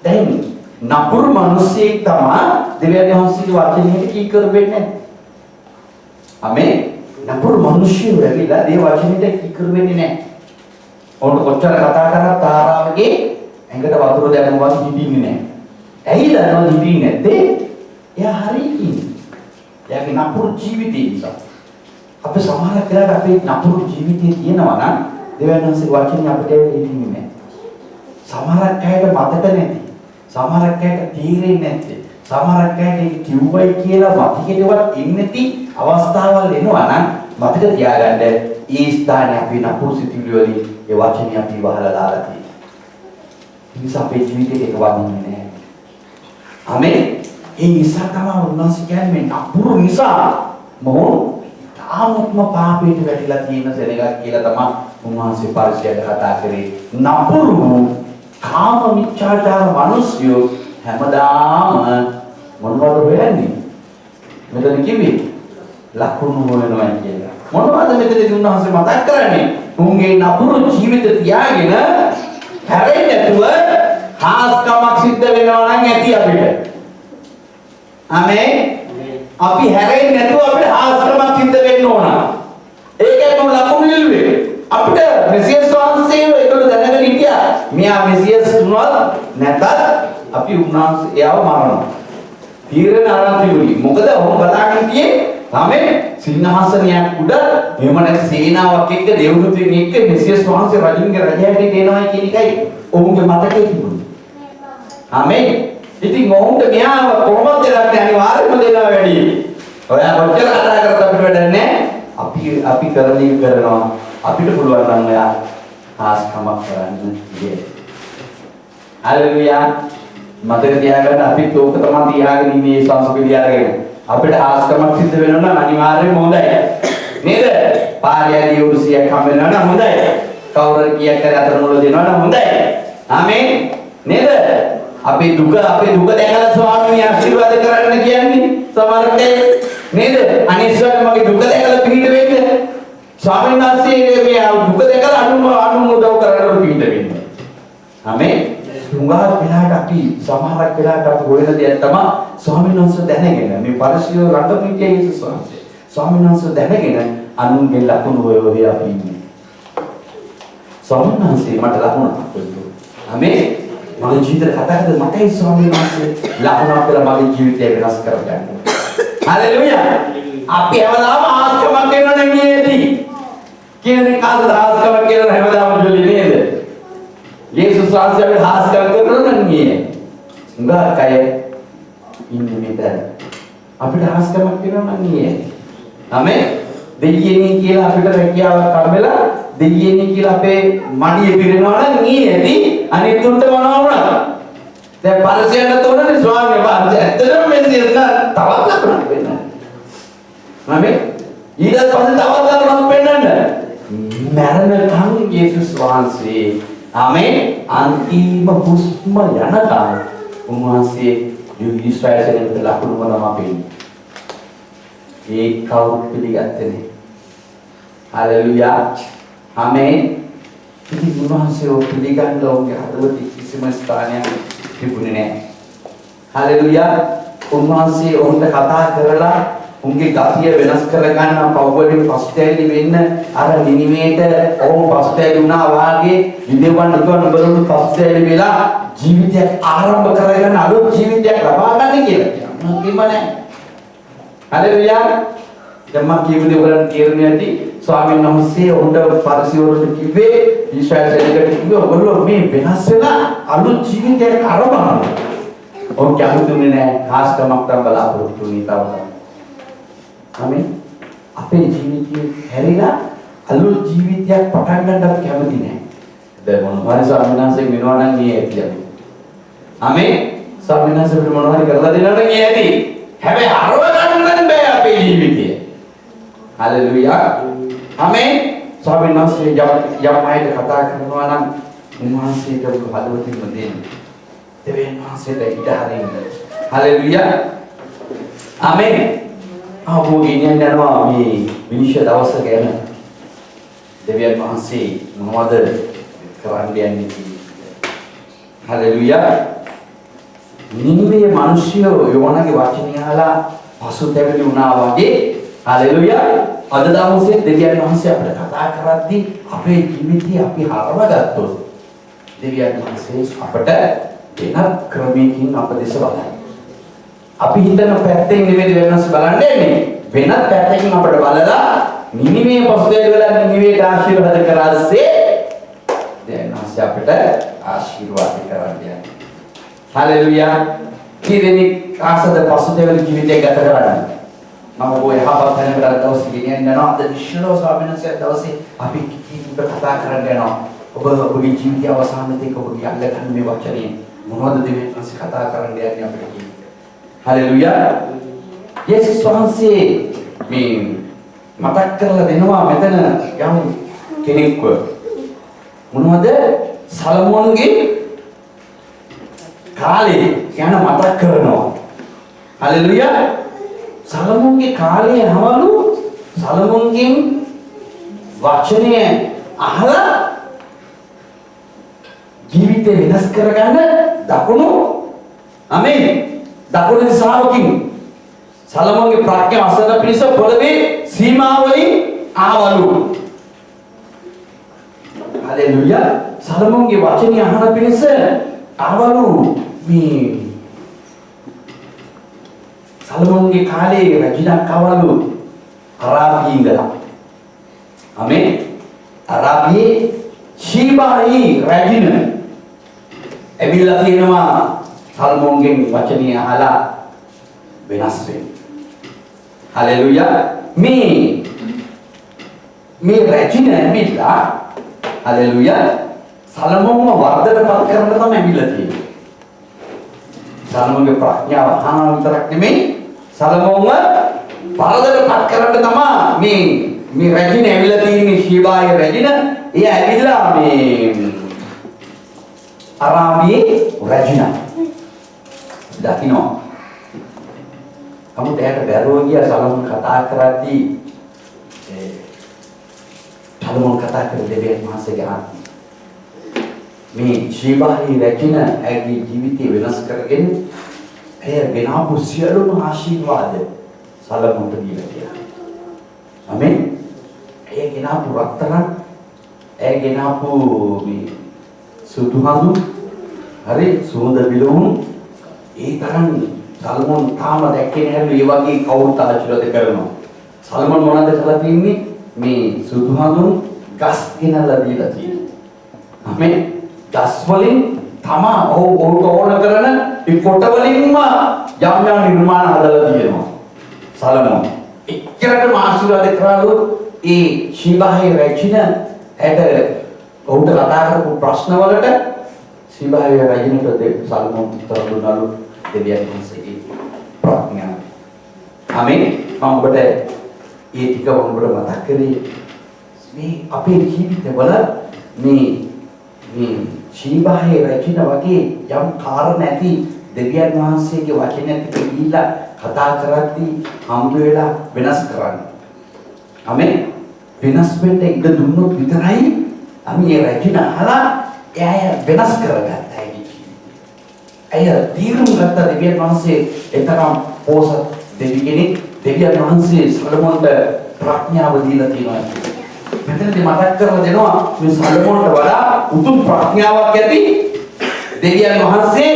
දැන් නපුරු මිනිස්සෙක් තමයි දෙවියන් වහන්සේගේ වචනයට කීකරු වෙන්නේ. ආමේන්. නපුරු මිනිස්සු වෙලිලා දේ වචනෙට ඉක්කර වෙන්නේ නැහැ. ඔන්න කොච්චර කතා කරත් තාරාවගේ ඇඟට වතුර දැම්මවත් හිටින්නේ නැහැ. ඇයි දන්නවද හිටින්නේ නැත්තේ? එයා හරි ඉන්නේ. එයාගේ නපුරු ජීවිතය නිසා. අපි සමහරක් වෙලාවට අපේ නපුරු ජීවිතේ තියෙනවා නම් දෙවියන් වහන්සේ වචනේ අපිට හිටින්නේ නැහැ. සමහරක් අයට මතක නැති. සමහරක් අයට තීරෙන්නේ නැති. සමහරක් අයට කිව්වයි කියලා මතකෙටවත් එන්නේ නැති අවස්ථාවල් එනවා නම් මතක තියාගන්න ඒ ස්ථානේ අපි නපුරු සිතුවිලි වලින් ඒ වචනේ අපි වහලා දාලා තියෙනවා. ඒ නිසා අපේ ජීවිතේට ඒක වදින්නේ නැහැ. ආමෙන්. ඒ නිසා තමයි උන්වහන්සේ කියන්නේ මේ නපුරු නිසා මොහොත තාමත්ම පාපයට වැටිලා තියෙන සෙනගක් කියලා තමයි උන්වහන්සේ පරිසරයට කතා කරේ. නපුරු කාම මිච්ඡාචාර මිනිස්සු හැමදාම මොනවද හොයන්නේ? මෙතන කිව්වේ ලකුණු හොයනවා කියලා. මොනවද මෙතනදී උන්වහන්සේ මතක් කරන්නේ? උන්ගේ නපුරු ජීවිත තියාගෙන හැරෙන්නේ නැතුව හාස්කමක් සිද්ධ වෙනවා නම් ඇති අපිට. ආමෙන්. අපි හැරෙන්නේ නැතුව අපිට හාස්කමක් සිද්ධ වෙන්න ඕන. ඒකයි මම ලකුණු ඉල්ලුවේ. අපිට මෙසියස් වහන්සේ ඒකට දැනගෙන හිටියා. මෙයා මෙසියස් වුණත් නැතත් අපි උන්වහන්සේ එයාව මරනවා. තීරණ අරන් තිබුණි. මොකද ඔහොම බලාගෙන තියේ ආමෙන් සිංහාසනයක් උඩ එහෙම නැත්නම් සේනාවක් එක්ක දේවදූතයන් එක්ක මෙසියස් වහන්සේ රජුන්ගේ රජයට එනවා කියන එකයි ඔවුන්ගේ මතකයේ තිබුණේ. ආමෙන්. ඉතින් ඔවුන්ට මෙයාව කොහොමද දෙන්නේ? අනිවාර්යයෙන්ම දෙනවා වැඩි. ඔයා කොච්චර කතා කරත් අපිට වැඩන්නේ අපි කරන එක කරනවා. අපිට පුළුවන් නම් ඔයා ආස්කමක් කරන්න ඉන්නේ. හල්ලුයා. මතක තියාගන්න අපිත් ඕක තමයි තියාගෙන ඉන්නේ මේ සංස්කෘතිය අරගෙන. අපිට ආස්කමක් සිද්ධ වෙනවා නම් අනිවාර්යයෙන්ම හොඳයි. නේද? පාරයේදී උරුසියක් හම් වෙනවා නම් හොඳයි. කවුරු කීයක් කර අතර මුල දෙනවා නම් හොඳයි. ආමෙන්. නේද? අපේ දුක දැකලා ස්වාමීන් ආශිර්වාද කරන්න කියන්නේ සමහරකේ නේද? අනිස්සාර මගේ දුක දැකලා පිළිහිට වෙන්න. ස්වාමීන් වහන්සේ මේ දුක දැකලා අනුම උදව් කරන්න පිළිහිට වෙන්න. ආමෙන්. තුඟා වෙලාවට අපි සමහරක් වෙලාවට අපි හොයන දෙයක් තමයි ස්වාමීන් වහන්සේ දැනගෙන මේ පරිශීල රණ්ඩුපිටියේ යේසුස් වහන්සේ ස්වාමීන් වහන්සේ දැනගෙන අනුන්ගේ ලකුණු හොය අපි ඉන්නේ. ස්වාමීන් වහන්සේ මට ලකුණක් දුන්නා. ආමෙන්. මගේ ජීවිතේ කතා කරද්දී මටයි ස්වාමීන් වහන්සේ ලකුණක් කියලා මගේ ජීවිතය වෙනස් කරගන්න. හalleluya. අපි හැමදාම ආස්කමක් වෙනව නෙමෙයිදී. කියන්නේ කාටද ආස්කමක් කියලා හැමදාම ජොලි නේද? යේසුස් වහන්සේ අපිට ආස්කම් කරනවා නෙමෙයි. උඟා කය ඉන්නේ මෙතන. අපිට ආස්කමක් වෙනව නෙමෙයි. ආමෙන්. දෙයියනේ කියලා අපිට රැකියාවක් හම්බෙලා දෙයියනේ කියලා අපේ මඩිය පිරෙනවා නම් නේදී අනිත් උන්ට මොනවා වුණාද? දැන් පරිසරයට තෝරන්නේ ස්වාමීන් වහන්සේ ඇත්තටම මෙසියස් නා තවත් ලකුණක් වෙන්න. ආමෙන්. ඊට පස්සේ තවත් ලකුණක් වෙන්නන්න. මරණකම් යේසුස් වහන්සේ ආමෙන් අන්තිම හුස්ම යනකම් උන්වහන්සේ ඉස්රායලයට ලකුණු මොනවා පෙන්නේ. ඒ කවුරුත් පිළිගත්තේ නැහැ. හalleluya. ආමෙන්. ඉතින් උන්වහන්සේ පිළිගන්න ඕගේ හදවතේ කිසිම ස්ථානයක් තිබුණේ නැහැ. හalleluya. උන්වහන්සේ ඔවුන්ට කතා කරලා උන්ගේ ගතිය වෙනස් කරගන්න පවවලින් පස්තැලි වෙන්න අර නිනිමේට ඔවුන් පස්තැලි වුණා වාගේ විදේවන් දුකන බරුණු පස්තැලි වෙලා ජීවිතයක් ආරම්භ කරගෙන අලුත් ජීවිතයක් ලබා ගන්න කියලා. මොකක්ද නැහැ. හalleluya. දැන් මම කියුවේ ඔයගලන්ට තේරුණේ නැති ස්වාමීන් වහන්සේ උන්ට පරිසරවලට කිව්වේ ඊශ්‍රායල් සේනකට කිව්වේ ඔයගොල්ලෝ මේ වෙනස් වෙලා අලුත් ජීවිතයක් ආරම්භ කරනවා. ඔව් කැමතිුනේ නැහැ. ආස්කමක් තම බලාපොරොත්තු වෙන්නේ තව. ආමෙන්. අපේ ජීවිතේ හැරිලා අලුත් ජීවිතයක් පටන් ගන්න අපි කැමති නැහැ. දැන් මොනවාරි ස්වාමීන් වහන්සේ වෙනවා නම් මේ ඇති අපි. ආමෙන්. ස්වාමීන් වහන්සේ මොනවාරි කරලා දෙනවා නම් ඒ ඇති. හැබැයි අරව ගන්න බෑ අපේ ජීවිතය. හalleluya. ආමෙන්. ස්වාමීන් වහන්සේ යම්මයිද කතා කරනවා නම් උන්වහන්සේට හදවතින්ම දෙන්න. දෙවියන් වහන්සේට ඉඩ හරින්න. හalleluya. ආමෙන්. ආපහු ගෙනියන්න යනවා මේ විනිශ්චය දවස ගැන. දෙවියන් වහන්සේ මොනවද කරන්න යන්නේ කියන්නේ. හalleluya. නිනිවේ මිනිස්සු යෝනාගේ වචනය අහලා පසුතැවිලි වුණා වගේ. හalleluya. අද දවසේ දෙවියන් වහන්සේ අපිට කතා කරද්දී අපේ ජීවිතය අපි හරවගත්තොත් දෙවියන් වහන්සේ අපට වෙනත් ක්‍රමයකින් අප දෙස බලනවා. අපි හිතන පැත්තෙන් නෙමෙයි වෙනස් බලන්නේ වෙනත් පැත්තකින් අපිට බලලා නිනිමේ පසුතැවිලි වෙලා නිනිමේට ආශිර්වාද කරාසේ දෙවියන් වහන්සේ අපිට ආශිර්වාද කරන්නේ. හලෙලුයා. කීදෙනෙක් ආසද පසුතැවිලි ජීවිතය ගත කරන්නේ. මම ඔය යහපත් හැමදාම දවස් ගෙනියනවා අද විශ්වලෝ ස්වාමීන් වහන්සේ දවසේ අපි කීප කතා කරන්න යනවා. ඔබගේ ජීවිතය අවසානයේදී ඔබගේ අල්ලගන්න මේ වචනේ මොනවද දෙවියන් වහන්සේ කතා කරන්න යන්නේ අපිට කියන්නේ. හලෙලුයා. යේසුස් වහන්සේ මේ මතක් කරලා දෙනවා මෙතන යම් කෙනෙක්ව මොනවද සලමෝන්ගේ කාලේ යන මතක් කරනවා. හලෙලුයා. සලමෝන්ගේ කාලේ යනවලු සලමෝන්ගෙන් වචනය අහලා ජීවිතේ වෙනස් කරගන්න දකුණු ආමේන් දකුණු දිශාවකින් සලමෝන්ගේ ප්‍රඥා අසන පිණිස පොළවේ සීමාවලින් ආවලු. හලෙලුයා. සලමෝන්ගේ වචනය අහන පිණිස ආවලු මේ සලමෝන්ගේ කාලේ රජිනක් ආවලු අරාබියේ ඉඳලා. ආමේන්. අරාබියේ ශීබායි රජින ඇවිල්ලා තියෙනවා සල්මෝන්ගෙන් වචනය අහලා වෙනස් වෙන්න. හලෙලුයා. මේ රජින ඇවිල්ලා හලෙලුයා සල්මෝන්ව වර්ධනපත් කරන්න තමයි ඇවිල්ලා තියෙන්නේ. සල්මෝන්ගේ ප්‍රඥාව අහන විතරක් නෙමෙයි සල්මෝන්ව වර්ධනපත් කරන්න තමයි මේ රජින ඇවිල්ලා තියෙන්නේ. ශීබායි රජින ඒ ඇවිල්ලා මේ අරාබියේ රජින දකින්න කමුට ඇයට බැරුව ගියා සලමෝන් කතා කරද්දී සලමෝන් කතා කර දෙවියන් වහන්සේගේ ආත්මය මේ ශීබායි රජින ඇගේ ජීවිතය වෙනස් කරගෙන එය ගෙනාපු සියලුම ආශිර්වාද සලමෝන්ට දීලා තියෙනවා. ආමේන්. එය ගෙනාපු රත්තරන් ඇය ගෙනාපු මේ සුදු හඳු හරි සුවඳ විලවුන් ඒ තරම් සල්මෝන් තාම දැක්කේ නැහැ මේ වගේ කවුරුත් ආශිර්වාද කරනවා. සල්මෝන් මොනවද කරලා තින්නේ මේ සුදු හඳුන් ගස් ගෙනල්ලා දීලා තියෙනවා. ආමේන්. ගස් වලින් තමා ඔහුට ඕන කරන ඒ කොට වලින්ම යම් නිර්මාණ හදලා තියෙනවා. සල්මෝන් එච්චරටම ආශිර්වාද කරාලු ඒ ශීබායි රජින ඇට ඔහුට කතා කරපු ප්‍රශ්න වලට ශීබායි රජිනට සල්මෝන් උත්තර දුන්නලු දෙවියන් වහන්සේගේ ප්‍රඥාව. ආමේන්. මම ඔබට ඒ ටික ඔබට මතක් කරේ මේ අපේ ජීවිතවල මේ ශීබායි රජින වගේ යම් කාරණා ඇති දෙවියන් වහන්සේගේ වචනයත් පිළිලා කතා කරද්දී හම්බ වෙලා වෙනස් කරන්න. ආමේන්. වෙනස් වෙන්න ඉඩ දුන්නොත් විතරයි අපි ඒ රජින අහලා එය වෙනස් කරගත්තා. ඇය තීරුම් ගත්ත දෙවියන් වහන්සේ එතරම් පොසත් දෙවි කෙනෙක් දෙවියන් වහන්සේ සලමෝන්ට ප්‍රඥාව දීලා තියෙනවා. මෙතනදී මතක් කරලා දෙනවා මේ සලමෝන්ට වඩා උතුම් ප්‍රඥාවක් ඇති දෙවියන් වහන්සේ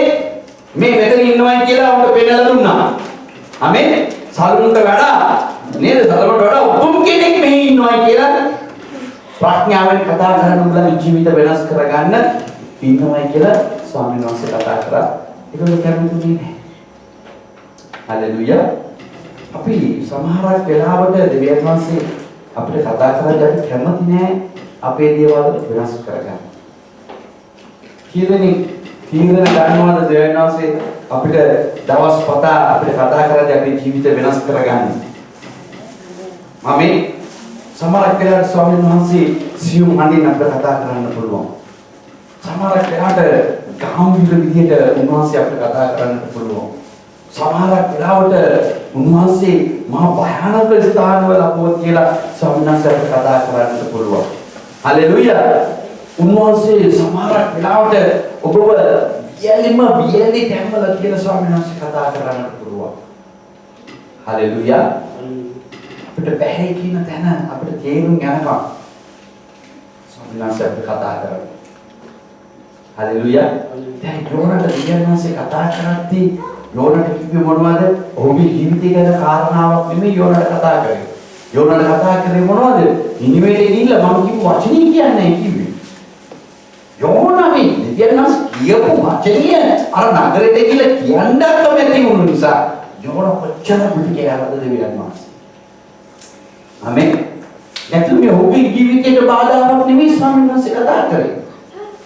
මේ මෙතන ඉන්නවයි කියලා උන්ට පෙන්නලා දුන්නා. ආමේන්. සලමෝන්ට වඩා නේද සලමෝන්ට වඩා උතුම් කෙනෙක් මෙහි ඉන්නවයි කියලා ප්‍රඥාවෙන් කතා කරන උඹලා ජීවිත වෙනස් කරගන්න ඉන්නවයි කියලා ස්වාමීන් වහන්සේ කතා කරා. ඒක කැමති නෑ. හලෙලුයා. අපි සමහරක් වෙලාවට දෙවියන් වහන්සේ අපිට කතා කරද්දී අපි කැමති නෑ අපේ දේවල් වෙනස් කරගන්න. කීදෙනෙක් තීරණ ගන්නවද දෙවියන් වහන්සේ අපිට දවස් පතා අපිට කතා කරද්දී අපේ ජීවිත වෙනස් කරගන්න. ආමේන්. සමහරක් වෙලාවට ස්වාමීන් වහන්සේ සියුම් හඬින් අපිට කතා කරන්න පුළුවන්. සමහරක් වෙලාවට ගාම්භීර විදියට උන්වහන්සේ අපිට කතා කරන්න පුළුවන්. සමහරක් වෙලාවට උන්වහන්සේ මහා භයානක ස්ථානවල අපව කියලා ස්වාමීන් වහන්සේ අපිට කතා කරන්න පුළුවන්. හලෙලුයා. උන්වහන්සේ සමහරක් වෙලාවට ඔබව වියලි තැන්වල කියලා ස්වාමීන් වහන්සේ කතා කරන්න පුළුවන්. හලෙලුයා. අපිට බැහැ කියන තැන අපිට තේරුම් යනවා. ස්වාමීන් වහන්සේ අපිට කතා කරන්නේ. හලෙලුයා. දැන් යෝනට දෙවියන් වහන්සේ කතා කරද්දී යෝනට කිව්වේ මොනවද? ඔහුගේ ජීවිතය ගැන කාරණාවක් නෙමෙයි යෝනට කතා කරේ. යෝනට කතා කරේ මොනවද? නිනිවේට ගිහිල්ලා මම කිව්ව වචනේ කියන්නේ කිව්වේ. යෝනා මේ දෙවියන් වහන්සේ කියපු වචනේ අර නගරෙට ගිහිල්ලා කියන්න කැමති වුණු නිසා යෝන කොච්චර බුද්ධ කියලාද දෙවියන් වහන්සේ. ආමෙන්. නැත්නම් මේ ඔහුගේ ජීවිතයට බාධාවක් නෙමෙයි ස්වාමීන් වහන්සේ කතා කරේ.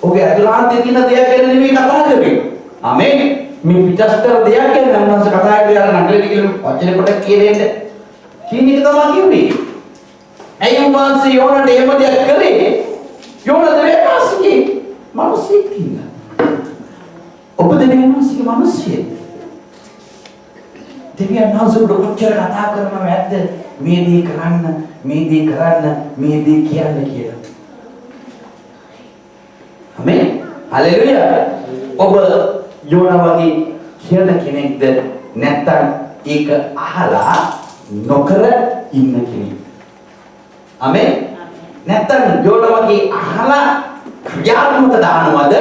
ඔහුගේ අතුලාන්තයේ තියෙන දෙයක් ගැන නෙමෙයි කතා කරේ. ආමෙන්. මේ පිටස්තර දෙයක් ගැන උන්වහන්සේ කතා කරේ අර නගරෙට ගිහිල්ලා වචනේ කොට කියලෙන්න. කියන එක තමයි කිව්වේ. ඇයි උන්වහන්සේ යෝනට එහෙම දෙයක් කරේ? යෝන දෙවියන් වහන්සේගේ මිනිස්සෙක් ඉන්නා. ඔබ දෙවියන් වහන්සේගේ මිනිස්සෙක්. දෙවියන් වහන්සේ කොච්චර කතා කරනවද ඇද්ද? මේ දේ කරන්න, මේ දේ කරන්න, මේ දේ කියන්න කියලා. ආමෙන්. හලෙලුයා. ඔබ යෝනා වගේ කියන කෙනෙක්ද නැත්නම් ඒක අහලා නොකර ඉන්න කෙනෙක්. ආමෙන්. නැත්නම් යෝනා වගේ අහලා ක්‍රියාත්මක දානවද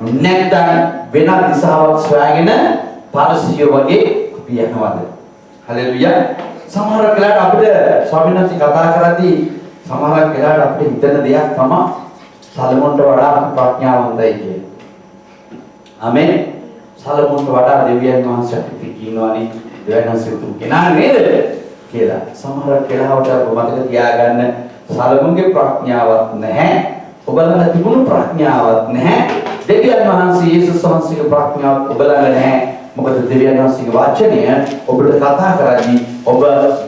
නැත්නම් වෙනත් දිශාවක් සොයාගෙන පාරසිය වගේ අපි යනවද? හලෙලුයා. සමහර වෙලාවට අපිට ස්වාමීන් වහන්සේ කතා කරද්දී සමහර වෙලාවට අපිට හිතන දෙයක් තමයි සලමොන්ට වඩා ප්‍රඥාවන්තයි කියන්නේ. ආමෙන්. සලමොන්ට වඩා දෙවියන් වහන්සේ අපිට කියනවානේ දෙවියන් වහන්සේ උතුම් කෙනා නේද කියලා. සමහර වෙලාවට ඔබ මතක තියාගන්න සලමොන්ගේ ප්‍රඥාවක් නැහැ. ඔබ ළඟ තිබුණු ප්‍රඥාවක් නැහැ. දෙවියන් වහන්සේ යේසුස් වහන්සේගේ ප්‍රඥාවක් ඔබ ළඟ නැහැ. මොකද දෙවියන් වහන්සේගේ වචනය ඔබට කතා කරද්දී ඔබ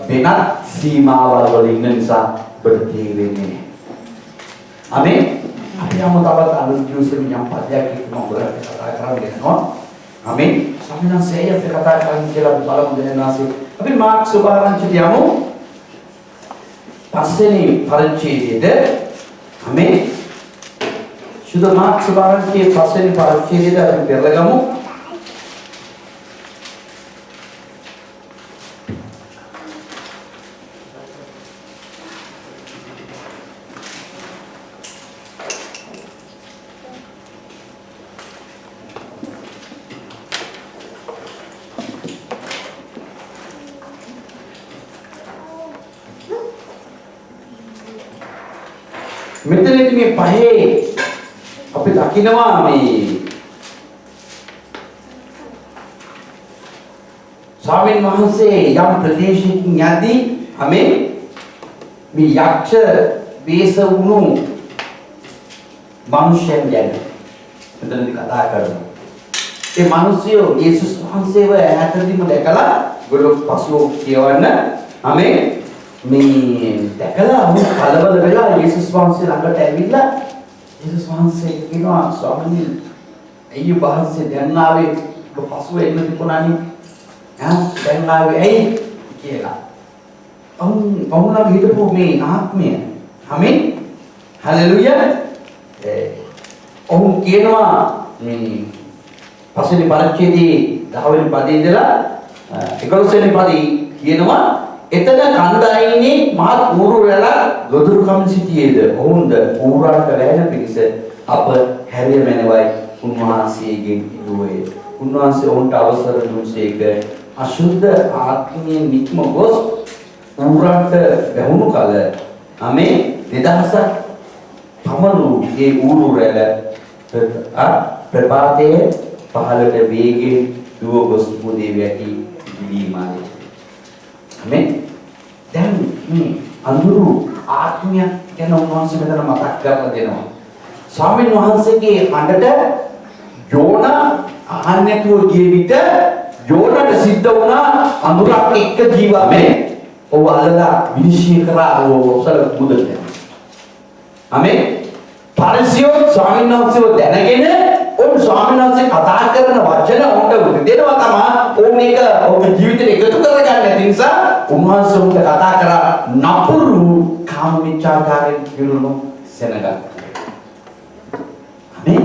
වෙනත් සීමාවල් වල ඉන්න නිසා ඔබට තේරෙන්නේ නැහැ. ආමෙන්. අපි යමු තවත් අලුත් ජීවිතේ යම් පදයක් එක්ක ඔබට කතා කරන්න දෙනවා. ආමෙන්. සම්මානසේ අපිට කතා කරන්න කියලා බලමු දෙවියන් වහන්සේ. අපි මාර්ක් සුභාරංචිට යමු. පස්වෙනි පරිච්ඡේදයේද ආමෙන්. සුදු මාර්ක් සුභාරංචියේ පස්වෙනි පරිච්ඡේදයේද අපි පෙරලගමු. මෙතනදී මේ පහේ අපි දකිනවා මේ ස්වාමීන් වහන්සේ යම් ප්‍රදේශයකින් යද්දී ආමෙන් මේ යක්ෂ වේස වුණු මිනිසෙන් ගැන මෙතනදී කතා කරනවා. ඒ මිනිස්සු යේසුස් වහන්සේව ඈතදීම දැකලා ගොඩක් පසුව කියවන්න ආමෙන් මේ දැකලා මු කලබල වෙලා යේසුස් වහන්සේ ළඟට ඇවිල්ලා යේසුස් වහන්සේ කියනවා ස්වාමීනි අයියෝ වහන්සේ දැන් ආවේ පසුව එන්න තිබුණානේ දැන් ආවේ ඇයි කියලා. ඔවුන්ලා හිතපු මේ ආත්මය ආමෙන් හලෙලුයා. ඔවුන් කියනවා මේ පස්වෙනි පරිච්ඡේදයේ 10 වෙනි පදේ ඉඳලා 11 වෙනි පදේ කියනවා එතන කණ්ඩායමේ මහත් ඌරු රැළ ගොදුරුකම් සිටියේද ඔවුන්ද ඌරන්ට වැහෙන පිරිස අප හැරිය මැනවයි උන්වහන්සේගෙන් ඉදුවේ. උන්වහන්සේ ඔවුන්ට අවසර දුන්සේක අශුද්ධ ආත්මයෙන් නික්ම ගොස් ඌරන්ට වැහුණු කල ආමේ 2000ක් පමණු ඒ ඌරු රැළ ප්‍රභාතයේ පහළට වේගයෙන් දුව ගොස් මුදේ වැටි ගිලීමායි. ආමෙන්. දැන් මේ අඳුරු ආත්මයක් ගැන උන්වහන්සේ මෙතන මතක් කරලා දෙනවා. ස්වාමීන් වහන්සේගේ හඬට යෝනා අහන්නේ නැතුව ගිය විට යෝනාට සිද්ධ වුණා අඳුරක් එක්ක ජීවමේ. ඔව් අල්ලලා විනිශ්චය කරා ඔසල මුදල්. ආමෙන්. පරිසියෝ ස්වාමීන් වහන්සේව දැනගෙන ඔව් ස්වාමීන් වහන්සේ කතා කරන වචන උන්ට දෙනවා තමයි ඕන එක ඔබේ ජීවිතේ එකතු කරගන්න නැති නිසා උන්වහන්සේ උන්ට කතා කරා නපුරු කාමීච්ඡාකාරී කිරුණු සෙනග. ආමෙන්.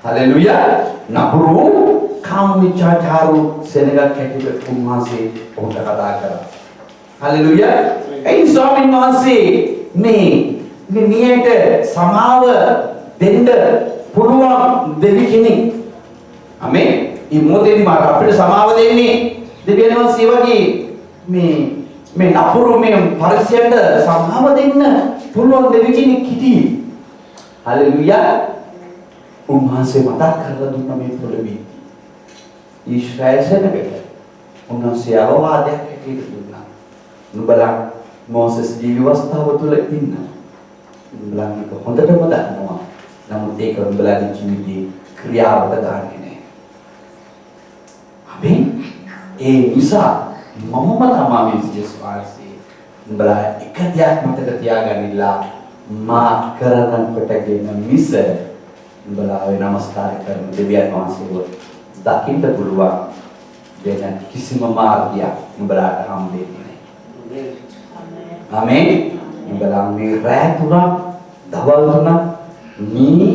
හලෙලුයා. නපුරු කාමීච්ඡාකාරු සෙනග කැටිට උන්වහන්සේ උන්ට කතා කරා. හලෙලුයා. ඒ ස්වාමීන් වහන්සේ මේ නියට සමාව දෙන්න පුළුවන් දෙවි කෙනෙක්. ආමේ. මේ මොහොතේදී මාර අපිට සමාව දෙන්නේ දෙවියන් වහන්සේ වගේ මේ නපුරු මේ පරිසයට සමාව දෙන්න පුළුවන් දෙවි කෙනෙක් හිටියේ. හලෙලුයා. උන්වහන්සේ මතක් කරලා දුන්න මේ පොළොවේ ඊශ්‍රායල් සෙනගට උන්වහන්සේ අවවාදයක් හැටියට දුන්නා. නුඹලා මෝසස් ජීවිවස්ථාව තුළ ඉන්න. නුඹලා මේක හොඳටම දන්නවා. නමුත් ඒක නුඹලාගේ ජීවිතේ ක්‍රියාවට දාන්නේ නැහැ. අපි ඒ නිසා මමම තමයි ජේසුස් වහන්සේ නුඹලා එක දෙයක් මතක තියාගන්නilla මා කරන කොටගෙන මිස නුඹලා වේ නමස්කාර කරන දෙවියන් වහන්සේව දකින්න පුළුවන් දෙන කිසිම මාර්ගයක් නුඹලාට හම්බෙන්නේ නැහැ. ආමේන්. නුඹලා මේ රැ තුනක් දවල් තුනක් මේ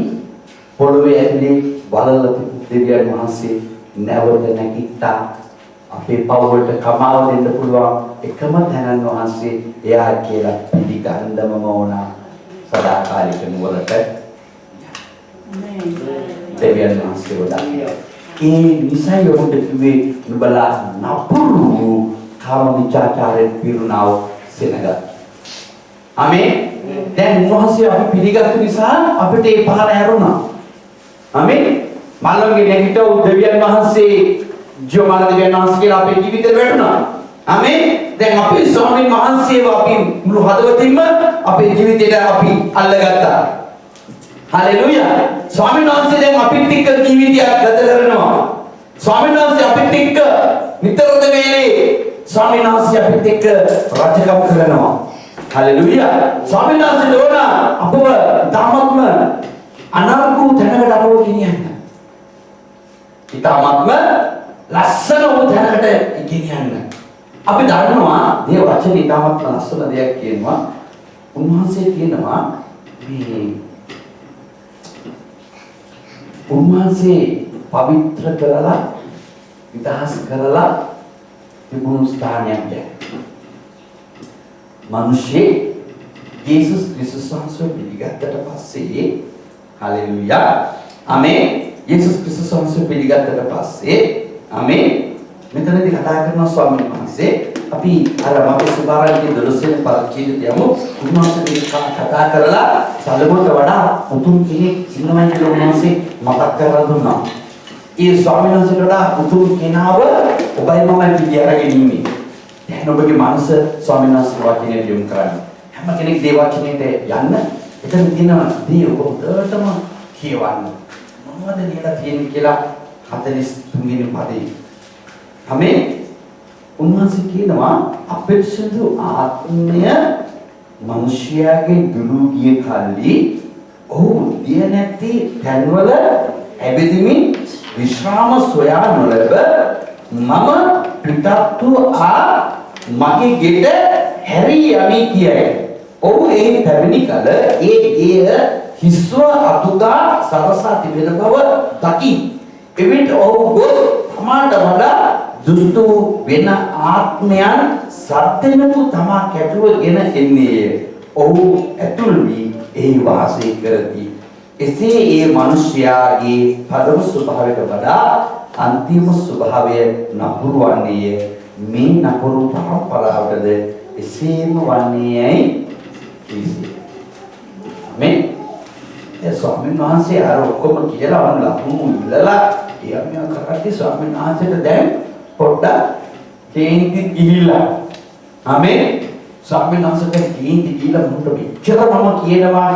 පොළොවේ ඇතුලේ බලලා දෙවියන් වහන්සේ නැවත නැගිට්ටා. අපේ පවුලට කමාව දෙන්න පුළුවන් එකම තැනන් වහන්සේ එයා කියලා පිළිගන්නම ඕන සදාකාලික නුවරට. දෙවියන් වහන්සේ වදාළා. ඒ නිසා යොමුට කිව්වේ නුඹලා නපුරු කාම විචාචාරයෙන් පිරුණාව සෙනග. ආමේන්. දැන් උන්වහන්සේ අපි පිළිගත්තු නිසා අපිට ඒ පාර ඇරුණා. ආමේන්. මාළවගේ නැගිටව දෙවියන් වහන්සේ ජෝමාන දෙවියන් වහන්සේ කියලා අපේ ජීවිතේ වැටුණා. ආමේන්. දැන් අපි ස්වාමීන් වහන්සේව අපි මුළු හදවතින්ම අපේ ජීවිතේට අපි අල්ලගත්තා. හලෙලුයා. ස්වාමීන් වහන්සේ දැන් අපිට එක්ක ජීවිතයක් ගත කරනවා. ස්වාමීන් වහන්සේ අපිට එක්ක නිතරම වේලේ ස්වාමීන් වහන්සේ අපිට එක්ක රජකම් කරනවා. හලෙලුයා. ස්වාමීන් වහන්සේ දෝන අපව තාමත්ම අනර්ගු තැනකට අපව ගෙනියන්න. ඊටාත්ම ලස්සන වූ තැනකට ගෙනියන්න. අපි දන්නවා මේ වචනේ ඊටාත්ම ලස්සන දෙයක් කියනවා. උන්වහන්සේ කියනවා මේ උන්වහන්සේ පවිත්‍ර කරලා විදහාස කරලා තිබුණු ස්ථානයක් දැන් මිනිස්සේ යේසුස් ක්‍රිස්තුස් වහන්සේ පිළිගත්තට පස්සේ හලෙලුයා ආමේන් යේසුස් ක්‍රිස්තුස් වහන්සේ පිළිගත්තට පස්සේ ආමේන් මෙතනදී කතා කරන ස්වාමීන් වහන්සේ අපි අර මගේ සුභාරම්භයේ 12 වෙනි පරිච්ඡේදයට යමු. උන්වහන්සේ කතා කරලා සලමුවට වඩා උතුම් කෙනෙක් ඉන්නවයි කියලා උන්වහන්සේ මතක් කරලා දුන්නා. ඒ ස්වාමීන් වහන්සේට වඩා උතුම් කෙනාව ඔබයි මමයි පිළිඅරගෙන ඉන්නේ. දැන් ඔබගේ මනස ස්වාමීන් වහන්සේ වචනයට යොමු කරන්න. හැම කෙනෙක් දේ වචනයට යන්න. එතන තියෙනවා දේ ඔබ උඩටම කියවන්න. මොනවද කියලා තියෙන්නේ කියලා 43 වෙනි පදේ. ආමේන්. උන්වහන්සේ කියනවා අපිරිසිදු ආත්මය මිනිසයාගේ දුරු ගිය කල්ලි ඔහු දිය නැති තැන්වල ඇවිදිමින් විශ්‍රාම සොයා නොලැබ මම පිටත්තු මගේ ගෙට හැරී යමි කියයි. ඔහු ඒ පැමිණි කල ඒ ගෙය හිස්ව අතුගා සරසා තිබෙන බව දකි. එවිට ඔහු ගොස් තමාට වඩා දුෂ්ට වෙන ආත්මයන් සත්‍යනතු තමා කැටුවගෙන එන්නේය. ඔහු ඇතුල් වී එහි වාසය කරති. එසේ ඒ මිනිසයාගේ පරම ස්වභාවයට වඩා අන්තිම ස්වභාවය නපුරු වන්නේය. මේ නපුරු පරම්පරාවටද එසේම වන්නේයයි කිසි. ආමේන්. ඒ ස්වාමීන් වහන්සේ අර ඔක්කොම කියලා වන් ලකුණු ඉල්ලලා ඊයමියා කරාටි ස්වාමීන් වහන්සේට දැන් පොඩ්ඩක් කේන්ති ගිහිලා. ආමේන්. ස්වාමීන් වහන්සේට කේන්ති ගිහිලා මුන්ට මෙච්චර මම කියනවා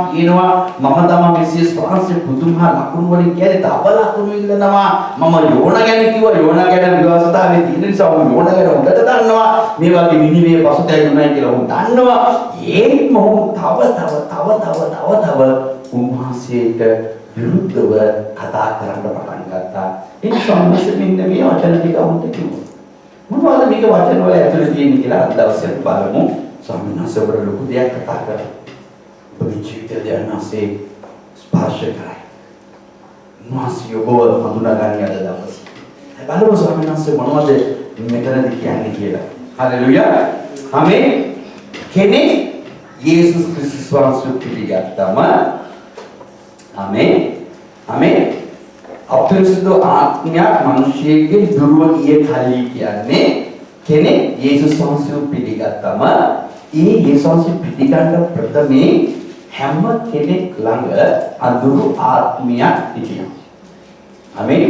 මම තමයි මෙසියස් වහන්සේ පුදුමහා ලකුණු වලින් කියන්නේ තව ලකුණු ඉල්ලනවා. මම යෝන ගැන කිව්වා යෝන ගැන විවස්ථාවේ තියෙන නිසා මම යෝන ගැන හොඳට දන්නවා. මේ වගේ නිනිවේ පසුතැවි වුණා කියලා මම දන්නවා. ඒත් මම තව උන්වහන්සේට විරුද්ධව කතා කරන්න පටන් ගත්තා. ඒ සම්මත මෙන්න මේ වචන ටික වුන්ට කිව්වා. මොනවද මේක වචන වල ඇතුලේ තියෙන්නේ කියලා අද දවසේ බලමු. ස්වාමීන් වහන්සේ අපට ලොකු දෙයක් කතා කරා. ඔබේ ජීවිතය දැනනාසේ ස්පර්ශ කරයි. උන්වහන්සේ ඔබව හඳුනාගන්නේ අද දවසේ. බලමු ස්වාමීන් වහන්සේ මොනවද මෙතනදී කියන්නේ කියලා. Hallelujah. Amen. Kenek Yesus Kristus වහන්සේ පිළිගත්තම Amen. Amen. අපරිසුදු ආත්මයක් මිනිසියෙගේ දුරව ගිය කල්ලි කියන්නේ කෙනෙක් යේසුස් වහන්සේ පිළිගත්තම ඒ යේසුස් වහන්සේ පිළිගන්න ප්‍රථමේ හැම කෙනෙක් ළඟ අඳුරු ආත්මයක් හිටියා. Amen.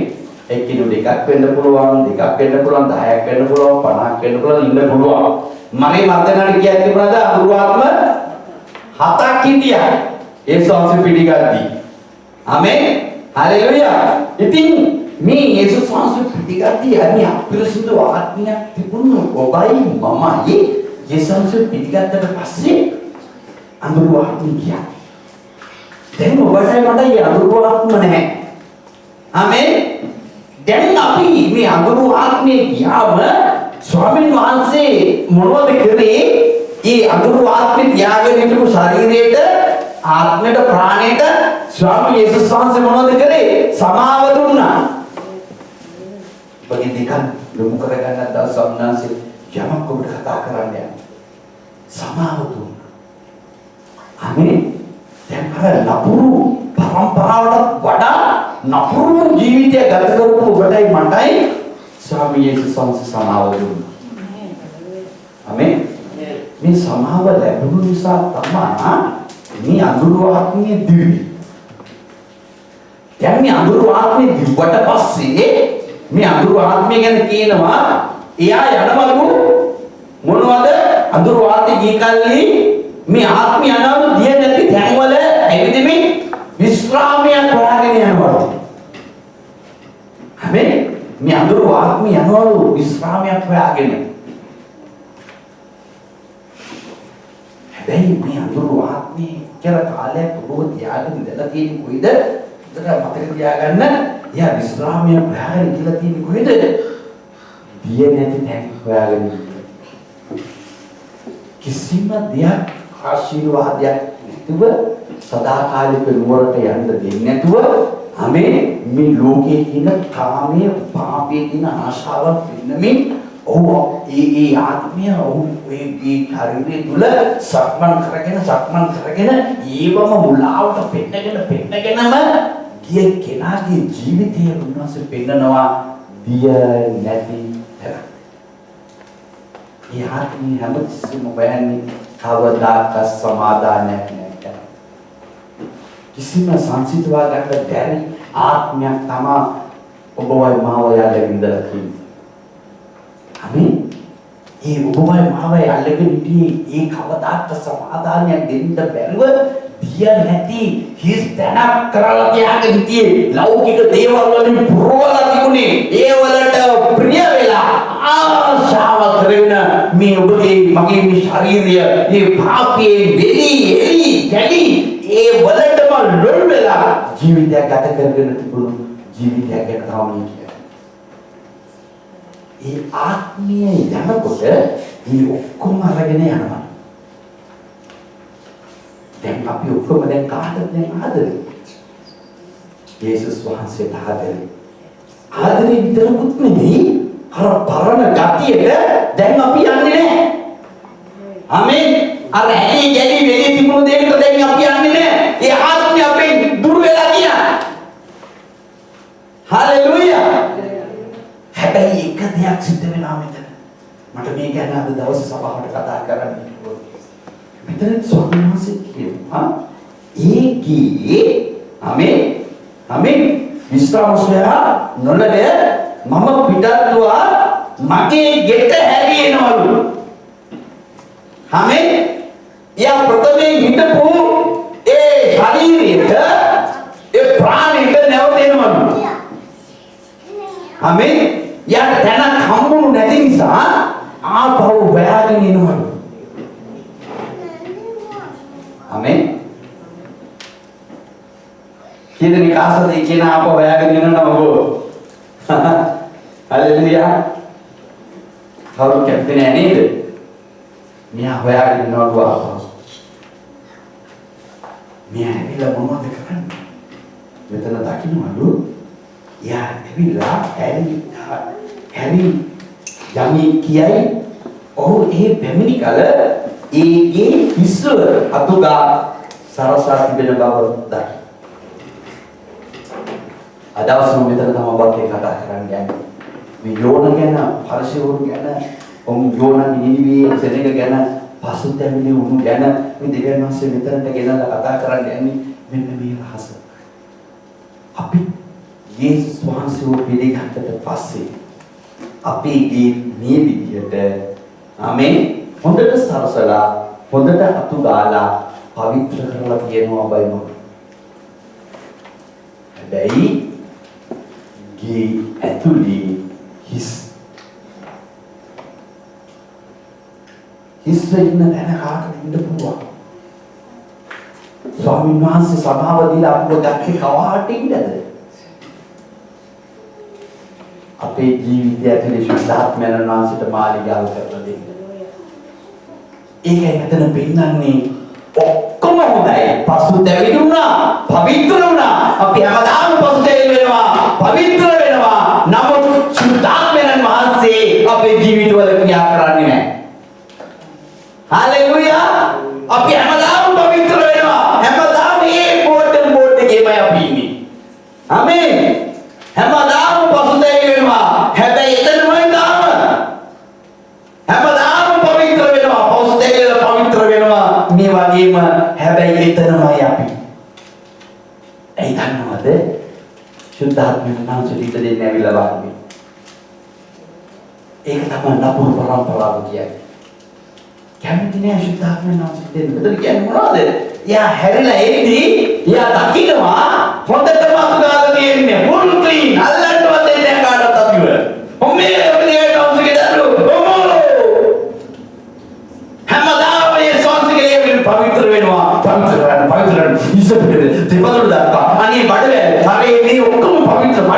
එක්කිනු දෙකක් වෙන්න පුළුවන්, දෙකක් වෙන්න පුළුවන්, 10ක් වෙන්න පුළුවන්, 50ක් වෙන්න පුළුවන්, ඉන්න පුළුවන්. මගේ මතකනට කියත් තිබුණාද අඳුරු ආත්ම 7ක් හිටියා. යේසුස් වහන්සේ පිළිගද්දී. Amen. Haleluya. ඉතින් මේ යේසුස් වහන්සේ පිළිගද්දී අනි අපිරිසුදු ආත්මයක් තිබුණු ඔබයි මමයි යේසුස් වහන්සේ පිළිගත්තට පස්සේ අඳුරු ආත්මය කියන්නේ. දැන් ඔබටයි මටයි අඳුරු ආත්ම නැහැ. ආමෙන්. දැන් අපි මේ අඳුරු ආත්මයේ ගියාම ස්වාමීන් වහන්සේ මොනවද කරේ? ඒ අඳුරු ආත්මය තියාගෙන ඉඳපු ශරීරයට ආත්මයට ප්‍රාණයට ස්වාමී යේසුස් වහන්සේ මොනවද කරේ? සමාව දුන්නා. බගින් දෙකන් යොමු කරගන්න දවස් වහන්සේ යමක් ඔබට කතා කරන්න යනවා. සමාව දුන්නා. අනේ දැන් අර නපුරු පරම්පරාවට වඩා නපුරු ජීවිතය ගත කරපු ඔබටයි මටයි ස්වාමී යේසුස් වහන්සේ සමාව දුන්නා. ආමෙන්. මේ සමාව ලැබුණු නිසා තමයි මේ අඳුරු ආත්මයේ දිවි. දැන් මේ අඳුරු ආත්මයේ දිවට පස්සේ මේ අඳුරු ආත්මය ගැන කියනවා එයා යනවලු මොනවද අඳුරු ආත්මය ගිය කල්ලි මේ ආත්මය යනවලු දිය නැති තැන්වල ඇවිදිමින් විශ්‍රාමයක් හොයාගෙන යනවලු. ආමෙන්. මේ අඳුරු ආත්මය යනවලු විශ්‍රාමයක් හොයාගෙන. හැබැයි මේ අඳුරු ආත්මය කියලා කාලයක් ඔබ තියාගෙන ඉඳලා තියෙන කොයිද? උදේට මතක තියාගන්න. එයා විශ්‍රාමයක් හොයාගෙන ඉඳලා තියෙන කොයිද? දිය නැති තැන් හොයාගෙන. කිසිම දෙයක් ආශිර්වාදයක් නැතුව සදාකාලික නුවරට යන්න දෙන්නේ නැතුව ආමේ මේ ලෝකයේ තියෙන කාමයේ පාපයේ තියෙන ආශාවන් පින්නමින් ඔව් ඒ ආත්මය ඔව් ඒ ශරීරය තුල සක්මන් කරගෙන ඊවම මුලාවට පෙන්නගෙනම ගිය කෙනාගේ ජීවිතය උන්වහන්සේ පෙන්නනවා දිය නැති තැන. ඒ ආත්මය හැමතිස්සෙම හොයන්නේ කවදාක සමාදානයක් නැහැ. කිසිම සංසිඳවා ගන්න බැරි ආත්මයක් තමයි ඔබවයි මාවයි අල්ලගෙන ඉඳලා තියෙන්නේ. ආමෙන්. ඒ ඔබවයි මාවයි අල්ලගෙන ඉන්නේ ඒ කවදාක සමාදානයක් දෙන්න බැරිව දිය නැති හිස් තැනක් කරලා තියාගෙන ඉතියේ ලෞකික දේවල් වලින් පුරවලා තිබුණේ ඒ වලට ප්‍රිය වෙලා ආශාව කරගෙන මේ ඔබගේ මගේ මේ ශරීරය මේ පාපයේ වෙලි ගැලි ඒ වලටම ලොල් වෙලා ජීවිතයක් ගත කරගෙන තිබුණු ජීවිතයක් ගැන තමයි කියන්නේ. ඒ ආත්මීය යනකොට මේ ඔක්කොම අරගෙන යනවා. දැන් අපි ඔක්කොම දැන් කාටද දැන් ආදරේ? යේසුස් වහන්සේට ආදරේ. ආදරේ විතරකුත් නෙමෙයි අර පරණ ගතියට දැන් අපි යන්නේ නැහැ. ආමෙන්. අර ඇලි ගැලි වෙලි තිබුණු දෙයකට දැන් අපි යන්නේ නැහැ. ඒ ආත්මය අපෙන් දුර වෙලා ගියා. හalleluya. හැබැයි එක දෙයක් සිද්ධ වෙනවා මෙතන. මට මේ ගැන අද දවසේ සභාවට කතා කරන්න ඕනේ. මෙතන ස්වාමීන් වහන්සේ කියනවා ඒකී ආමෙන් විශ්වාසය නොලද මම පිටත්තුවා මගේ ගෙට හැරියෙනවලු. ආමෙන්. යා ප්‍රථමයෙන් හිටපු ඒ ශරීරයට ඒ ප්‍රාණයට නැවතෙනවලු. ආමෙන්. යාට තැනක් හම්බුනේ නැති නිසා ආපහු වැයාගෙන එනවලු. ආමෙන්. කීදෙනෙක් ආසද කියන ආපහු වැයාගෙන එනවද? හalleluya. කවුරු කැප්ටන් නේද? මියා හොයාගෙන යනවා ආපහු. මියා ඇවිල්ලා මොනවද කරන්නේ? මෙතන දකින්නවලු. යා ඇවිල්ලා හැරි යමි කියයි ඔහු ඒ පැමිණි කල ඒගේ හිස්ව අතුගා සරසා තිබෙන බව දකි. අදවසම මෙතන තමයි ඔබත් එක්ක කතා කරන්න යන්නේ. මේ යෝන ගැන, පරිශෝරු ගැන, යෝන නිනිවියේ සෙනඟ ගැන, පසුතැවිලි වුණු ගැන මේ දෙවියන් වහන්සේ මෙතනට ගෙනලා කතා කරන්න යන්නේ මෙන්න මේ රහස. අපි යේසුස් වහන්සේව පිළිගත්තට පස්සේ අපි මේ විදියට ආමෙන් හොඳට සරසලා හොඳට අතු ගාලා පවිත්‍ර කරලා කියනවා බයිම. හැබැයි ගේ ඇතුලේ හිස් වෙන්න තැන කාටද ඉන්න පුළුවන්? ස්වාමීන් වහන්සේ සභාව දීලා අපව ගත්තේ කවාට ඉන්නද? අපේ ජීවිතය ඇතුලේ ශුද්ධාත්මයන් වහන්සේට මාලිගාව කරලා දෙන්න. ඒකයි මෙතන පෙන්නන්නේ ඔක්කොම හොඳයි. පසුතැවිලි වුණා, පවිත්‍ර වුණා. අපි හැමදාම පසුතැවිලි වෙනවා, පවිත්‍ර වෙනවා. නමුත් ශුද්ධාත්මයන් වහන්සේ අපේ ජීවිතවල ක්‍රියා කරන්නේ නැහැ. හalleluya. අපි හැමදාම පවිත්‍ර වෙනවා. හැමදාම මේ බෝඩ් එකේමයි අපි ඉන්නේ. ආමේන්. හැමදාම පසුතැවිලි වෙනවා. හැබැයි එතනමයි තාම. හැමදාම පවිත්‍ර වෙනවා. පසුතැවිලි පවිත්‍ර වෙනවා. මේ වගේම හැබැයි එතනමයි අපි. ඒ දන්නවද? ශුද්ධාත්මයන් වහන්සේ ඊට දෙන්නේ ඇවිල්ලා වගේ. ඒක තමයි නපුරු පරම්පරාව කියන්නේ. කැමති නෑ ශුද්ධාත්මයන් වහන්සේ දෙන්න. මෙතන කියන්නේ මොනවද? එයා හැරිලා එද්දී එයා දකින්නවා හොඳටම අතුගාලා තියෙන්නේ full clean. අල්ලන්නවත් දෙන්නේ නෑ කාටවත් අපිව. ඔම්මේ අපේ කවුන්සිලේ දන්නු. හැමදාම මේ සංස්කෘතිය පවිත්‍ර වෙනවා. පවිත්‍ර වෙන ඉස්සෙල්ලා දෙපතුල දාපා. අනේ බඩවැල්. හරි මේ ඔක්කොම පවිත්‍රමයි.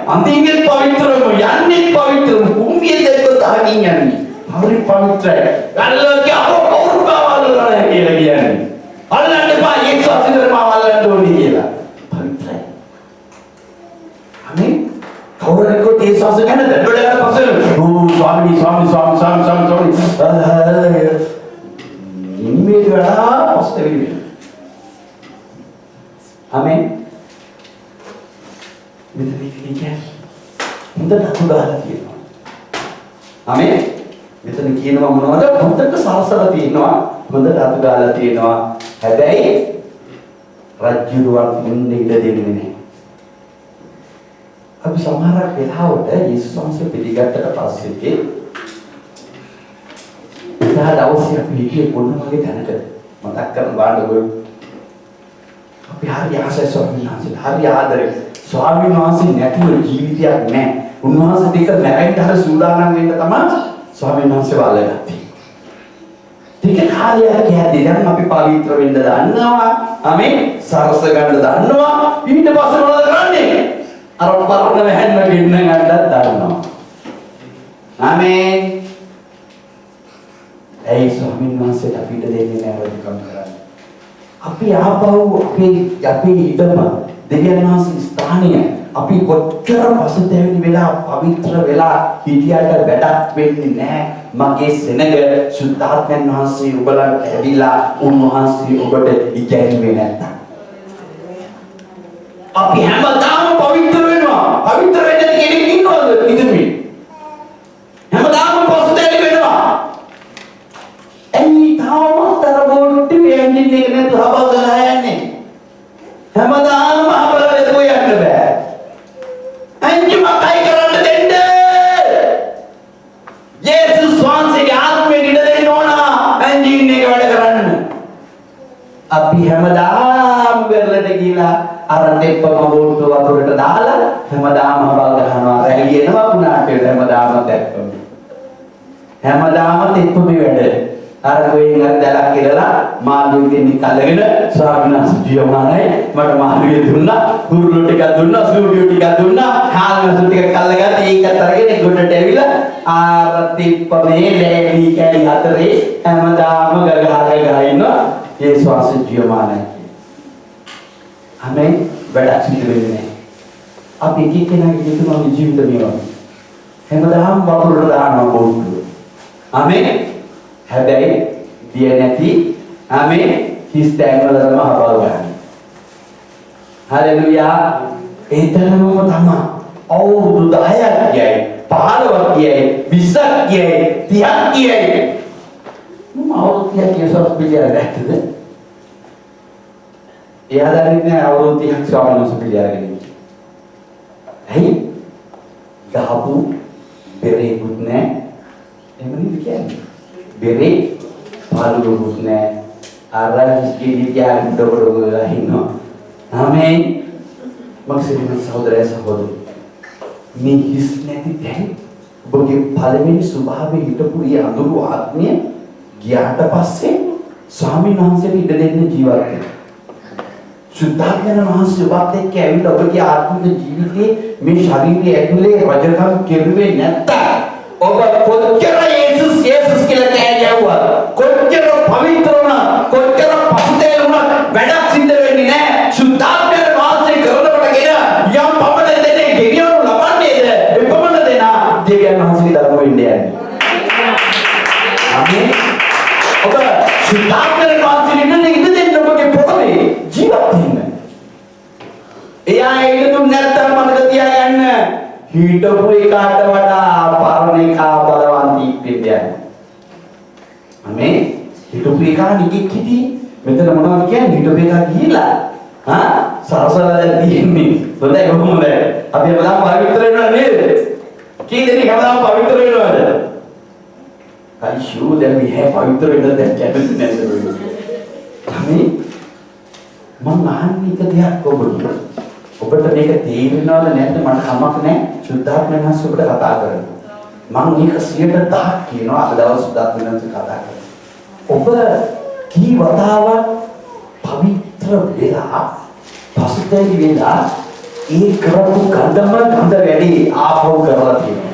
අන්තිමේ පවිත්‍රම යන්නේ පවිත්‍රම. කුඹියේ දෙක තහකින් යන්නේ. හරි පවිත්‍රයි. අල්ලගේ අපෝ කවුරු බවල්ලා නැහැ කියලා කියන්නේ. අල්ලන්න එපා යේසුස් අසිතරම අල්ලන්න ඕනේ කියලා. පවිත්‍රයි. අනේ කවුරුන්කෝ තේසස ගැන දෙබඩට පස්සේ ස්වාමී ඉන්නේ වඩා පස්තෙවි වෙනවා. ආමෙන්. මෙතන කියන්නේ හොඳට අතුගාලා තියෙනවා. ආමෙන්. මෙතන කියනවා මොනවද? හොඳට සලසලා තියෙනවා. හොඳට අතුගාලා තියෙනවා. හැබැයි රජ්ජුරුවන් ඉන්නේ ඉඳ දෙන්නේ නැහැ. අපි සමහරක් වෙලාවට යේසුස් වහන්සේ පිළිගත්තට පස්සේ එදා දවසේ අපි හිටියේ මොන වගේ තැනකද මතක් කරන් බලන්නකො. අපි හරි ආසයි ස්වාමීන් වහන්සේ, හරි ආදරේ. ස්වාමීන් වහන්සේ නැතුව ජීවිතයක් නැහැ. උන්වහන්සේ දෙක මැරෙන්න හර සූදානම් වෙන්න තමයි ස්වාමීන් වහන්සේ වල්ලගත්තේ. ටික කාලයක් යද්දී දැන් අපි පවිත්‍ර වෙන්න දන්නවා. ආමෙන්. සරස ගන්න දන්නවා. ඊට පස්සේ මොනවද කරන්නේ? අර පරණ වැහෙන්න ගෙන්න ගන්නත් දන්නවා. ආමෙන්. ඒ ස්වාමීන් වහන්සේට අපිට දෙන්නේ නැහැ වැඩිකම් කරන්නේ. අපි ආපහු අපේ ඉදම දෙවියන් වහන්සේ ස්ථානය අපි කොච්චර පසුතැවෙන වෙලා පවිත්‍ර වෙලා හිටියට වැඩක් වෙන්නේ නැහැ. මගේ සෙනඟ සුද්ධාත්මයන් වහන්සේ ඔබලන්ට ඇවිලා උන්වහන්සේ ඔබට ඉගැන්වුවේ නැත්තම් අපි හැමදාම පවිත්‍ර වෙනවා. පවිත්‍ර වෙන්න කෙනෙක් ඉන්නවද ඉදිරියේ? හැමදාම පසුතැවිලි වෙනවා. ඇයි තාමතර බොට්ටි වෙන්නේ නැතුව හබගලා යන්නේ? හැමදාම හබලා දෙකෝ යන්න බෑ. අන්තිම කයි කරන්න දෙන්න. යේසුස් වහන්සේගේ ආත්මෙ ඉඩ දෙන්න ඕන. එන්ජින් එක වැඩ කරන්න. අපි හැමදාම වෙරළට ගිහලා අර දෙප්පම බෝට්ටුව වතුරට දාලා හැමදාම හබල් ගහනවා. රැලි එනවා පුනාට හැමදාම දැක්කම. හැමදාම දෙප්පම වැඩ. අර කොහෙන් හරි දැලක් කියලා මාළුවෙක් දෙන්නේ කලගෙන ස්වාමීන් වහන්සේ ජීවමානයි මට මාළුවෙ දුන්නා කුරුළු ටිකක් දුන්නා සූඩියෝ ටිකක් දුන්නා කාලමසු ටිකක් කල්ලගත්තා ඒකත් අරගෙන ගොඩට ඇවිලා ආරතිප්පමේ ලෑලි කැලි හතරේ හැමදාම ගගහලා ඉන්නවා ඒ ස්වාමීන් ජීවමානයි. අනේ වැඩක් සිදු වෙන්නේ නැහැ. අපි එකිනෙකාගේ ජීවිතේ මේවා හැමදාම වතුරට දානවා බෝට්ටුව. ආමේන්. හැබැයි දිය නැති ආමේන් හිස් තැන් වල තමයි හපල් ගන්න. හලෙලුයා. ඒ තරමම තමයි. අවුරුදු 10ක් ගියයි 15ක් ගියයි 20ක් ගියයි 30ක් ගියයි. මම අවුරුදු 30ක් යසස් පිළියර ගත්තද? එයා දන්නේ නැහැ අවුරුදු 30ක් ස්වාමීන් වහන්සේ පිළියරගෙන ඉන්නේ. ඇයි? ගහපු බෙරේකුත් නැහැ. එහෙම නේද කියන්නේ? බෙරේ පාළුවකුත් නැහැ. අර ඉස්කීලි තියාගෙන දොඩොඩ ඉන්නවා. ආමේන්. මක්සිරින සහෝදරය සහෝදරි. මේ හිස් නැති දැන් ඔබගේ පළවෙනි ස්වභාවයේ හිටපු ඒ අඳුරු ආත්මය ගියාට පස්සේ ස්වාමීන් වහන්සේට ඉඩ දෙන්න ජීවත් වෙනවා. සුද්ධාඥාන වහන්සේ ඔබත් එක්ක ඇවිල්ලා ඔබගේ ආත්මික ජීවිතයේ මේ ශරීරයේ ඇතුලේ රජකම් කෙරුවේ නැත්තම් ඔබ කොච්චර යේසුස් කියලා කෑ ගැව්වා කොච්චර පවිත්‍ර වුණා කොච්චර පස්තේ වුණා වැඩක් සිද්ධ වෙන්නේ නැහැ. සුද්ධාඥාන වහන්සේ කරනකොටගෙන යම් පමණ දෙන්නේ ගෙනියනු ලබන්නේද එපමණ දෙනා දෙවියන් වහන්සේගේ ධර්ම වෙන්නේ යන්නේ. ආමේන්. ඔබ සුද්ධාඥාන වහන්සේට ඉඳ දෙන්න ඔබගේ පොළවේ ජීවත් වෙන්න. එයා ඒක දුන්න නැත්තම් මතක තියාගන්න හිටපු එකාට වඩා පරණ එකා බලවන්තී වෙන්නේ. ආමේන්. හිටපු එකා නිකෙක් හිටි මෙතන මොනවද කියන්නේ හිටපු එකා ගිහිලා සරසලා දැන් තියෙන්නේ. හොඳයි කොහොමද? අපි හැමදාම පවිත්‍ර වෙනවා නේද? කී දෙනෙක් හැමදාම පවිත්‍ර වෙනවද? අයියෝ දැන් මේ පවිත්‍ර වෙන්න දැන් කැමති නැද්ද? ආමේන්. මම අහන්නේ එක දෙයක් ඔබට. ඔබට මේක තේරෙනවද නැද්ද මට කමක් නැහැ. සුද්ධාත්මයන්ස් ඔබට කතා කරනවා. මම මේක 100%ක් කියනවා අද දවස් සුද්ධාත්මයන්ස් කතා කරනවා. ඔබ කී වතාවක් පවිත්‍ර වෙලා පසුතැවි වෙලා ඒ කරපු ගඳම ගඳ වැඩි ආපහු කරලා තියෙනවා.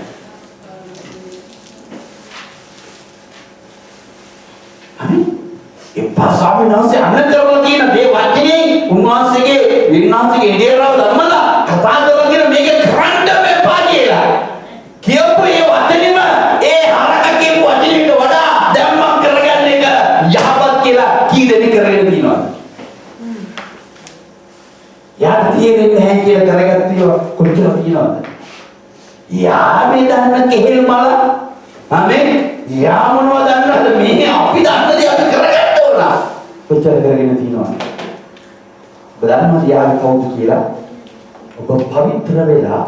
ඒ ස්වාමීන් වහන්සේ අනතරවල තියෙන මේ වචනේ උන්වහන්සේගේ විනාශයේ ඉඩේරව ධර්මලා කතා කරලා කියන මේක කරන්න මෙපා කියලා. කියපු ඒ වචනේම ඒ හරක කියපු වචනෙට වඩා දැන් මම කරගන්න එක යහපත් කියලා කී දෙනෙක් කරගෙන තියෙනවද? යාට තියෙන්නේ නැහැ කියලා කරගත්තිය කොච්චර තියෙනවද? යා මේ දන්න කෙහෙල් මල ආමේ යා මොනවද දන්නවද මේ අපි දන්න දේ අපි කරගන්න ඕන. කොච්චර කරගෙන තියෙනවද? බලන්න යාගේ කවුද කියලා ඔබ පවිත්‍ර වෙලා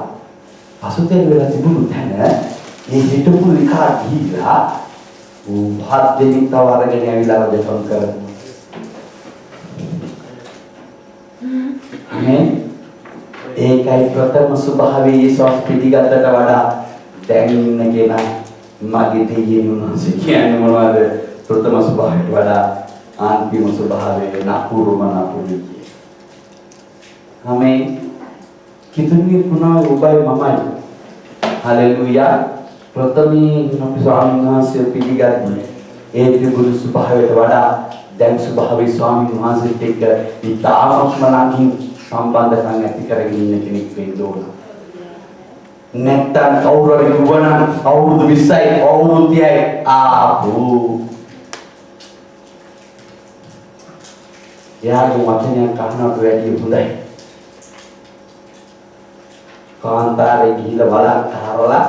පසුතැවි වෙලා තිබුණු තැන මේ හිටපු විකා ගිහිලා හත් දෙනෙක් තව අරගෙන ඇවිල්ලා දෙපම් කරනවා. ආමේන්. ඒකයි ප්‍රථම ස්වභාවයේ යේසුස් පිළිගත්තට වඩා දැන් ඉන්න කෙනා මගේ දෙයියන් වහන්සේ කියන්නේ මොනවද? ප්‍රථම ස්වභාවයට වඩා අන්තිම ස්වභාවයේ නපුරුම නපුරුයි. ආමේන්. කිතුන්නේ පුනා ඔබයි මමයි. හලෙලුයා. ප්‍රථමී අපි ස්වාමීන් වහන්සේ පිළිගන්නේ ඒ තිබුණු ස්වභාවයට වඩා දැන් ස්වභාවයේ ස්වාමීන් වහන්සේත් එක්ක ඉතාමත්ම ළඟින් සම්බන්ධකම් ඇති කරගෙන ඉන්න කෙනෙක් වෙන්න ඕන. නැත්තම් කවුරුහරි වුණා අවුරුදු 20යි අවුරුදු 30යි ආපෝ යාගේ වචනයක් අහනවට වැඩිය හොඳයි. කාන්තාරේ ගිහිල්ලා බලක් හරවලා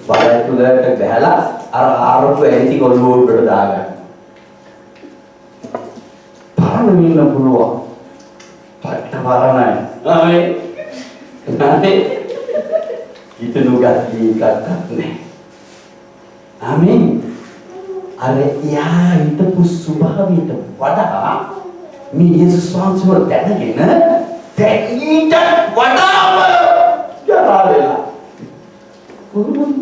බලය තුලට බහැලා අර ආරොප්ප ඇටි ගොල්ලෝඩට දාගන්න. පාන වෙන්න පුළුවන්. පට්ට පාරණයි. ආමේ. නැතේ හිතනු ගත්තී එකක් නැහැ. ආමේන්. අර යා හිතපු ස්වභාවයට වඩා මේ යේසුස් වහන්සේව දැනගෙන තැනීට වඩාම යරා වෙලා. කොහොමද?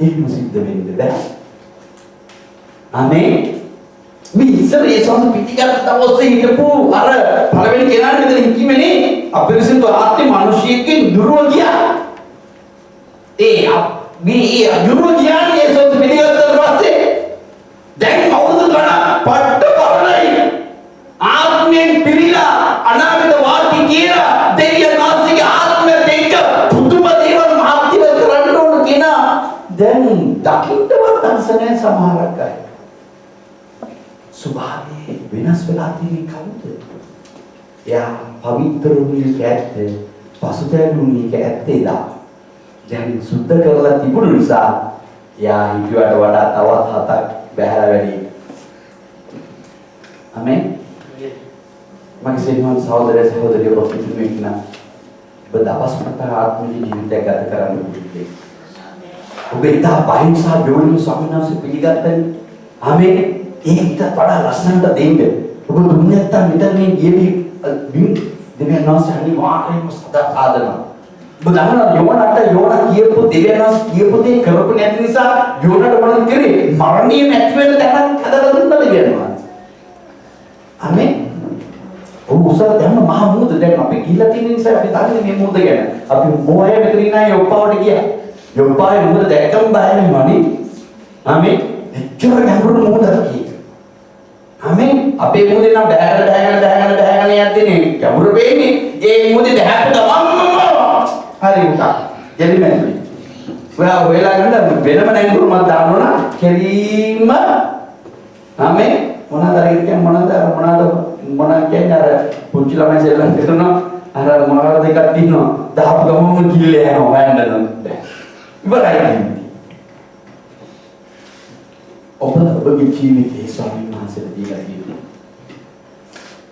ඒක සිද්ධ වෙන්නේ බෑ. ආමේන්. මේ ඉස්සර යේසුස් පිටිකට තවස්සේ හිටපු අර පළවෙනි කෙනාට මෙතන හික්ීමේනේ අපිරිසිදු ආත්මේ මිනිසියෙක්ගෙන් දුරව ගියා. මේ දුරව ගියා යේසුස් පිටිකට පස්සේ දැන් අවුරුදු ගණන් පට්ට කරණයි ආත්මයෙන් පිරීලා අනාගත වාක්‍ය කියලා දෙවියන් වහන්සේගේ ආත්මයට එක්ක පුදුම දේවල් මහත් දකින්නවත් අංශනය සමහරක් අය. ස්වභාවයේ වෙනස් වෙලා තියෙන කවුද? එයා පවිත්‍ර වුණේ කැත්තේ පසුතැවුණේ කැත්තේලා. දැන් සුද්ධ කරලා තිබුණු නිසා එයා හිතුවට වඩා තවත් 7ක් බහැලා වැඩි. ආමෙන්. මගේ සේවන සහෝදර සහෝදරියෝ ඔපිටුමේ ඉන්න බදවස්මත ආත්මික ජීවිතය ගත කරන්න පුළුවන්. ඔබ ඉතා බයින් සහ බියුණු ස්වාමීන් පිළිගත්තනේ. ආමෙන්. ඒකට වඩා ලස්සනට දෙන්න. ඔබ දුන්නේ නැත්තම් මෙතන මේ ගියේ බින් දෙවියන් වහන්සේ අනිවාර්යයෙන්ම සදා ආදරනවා. ඔබ දන්නවා යෝනා කියපු දෙවියන් වහන්සේ කියපු දේ කරපු නැති නිසා යෝනාට මොනවද කරේ? මරණීය නැති වෙන තැනක් හදලා දුන්නා දෙවියන් වහන්සේ. ආමෙන්. ඔබ උසාව දැම්ම මහ මුහුද දැන් අපි ගිහිල්ලා තියෙන නිසා අපි දන්නේ මේ මුහුද ගැන. අපි මොහේ මෙතන ඉන්න අය ඔප්පාවට ගියා. යොප්පාවේ මුහුද දැක්කම බය වෙනවනේ. ආමෙන්. එච්චර ගැඹුරු මුහුදක් කී. ආමෙන්. අපේ මුහුදේ නම් බෑගල යද්දී ගැඹුරු වෙන්නේ. ඒ මුහුදේ දැහැප්පු ගමන් හරි උටා. ජෙලිමැලි. ඔයාලා ගන්න වෙනම නැංගුරු මම දානවා කෙලින්ම ආමෙන්. මොනවාද කියන්නේ අර පුංචි ළමයි සෙල්ලම් කරනවා අර මොනවාද දෙකක් තියෙනවා දාපු ගමම කිල්ලේ යනවා වැන්දන ඉවරයි. ඔබගේ ජීවිතයේ ස්වාමීන් වහන්සේට දීලා තියෙනවා.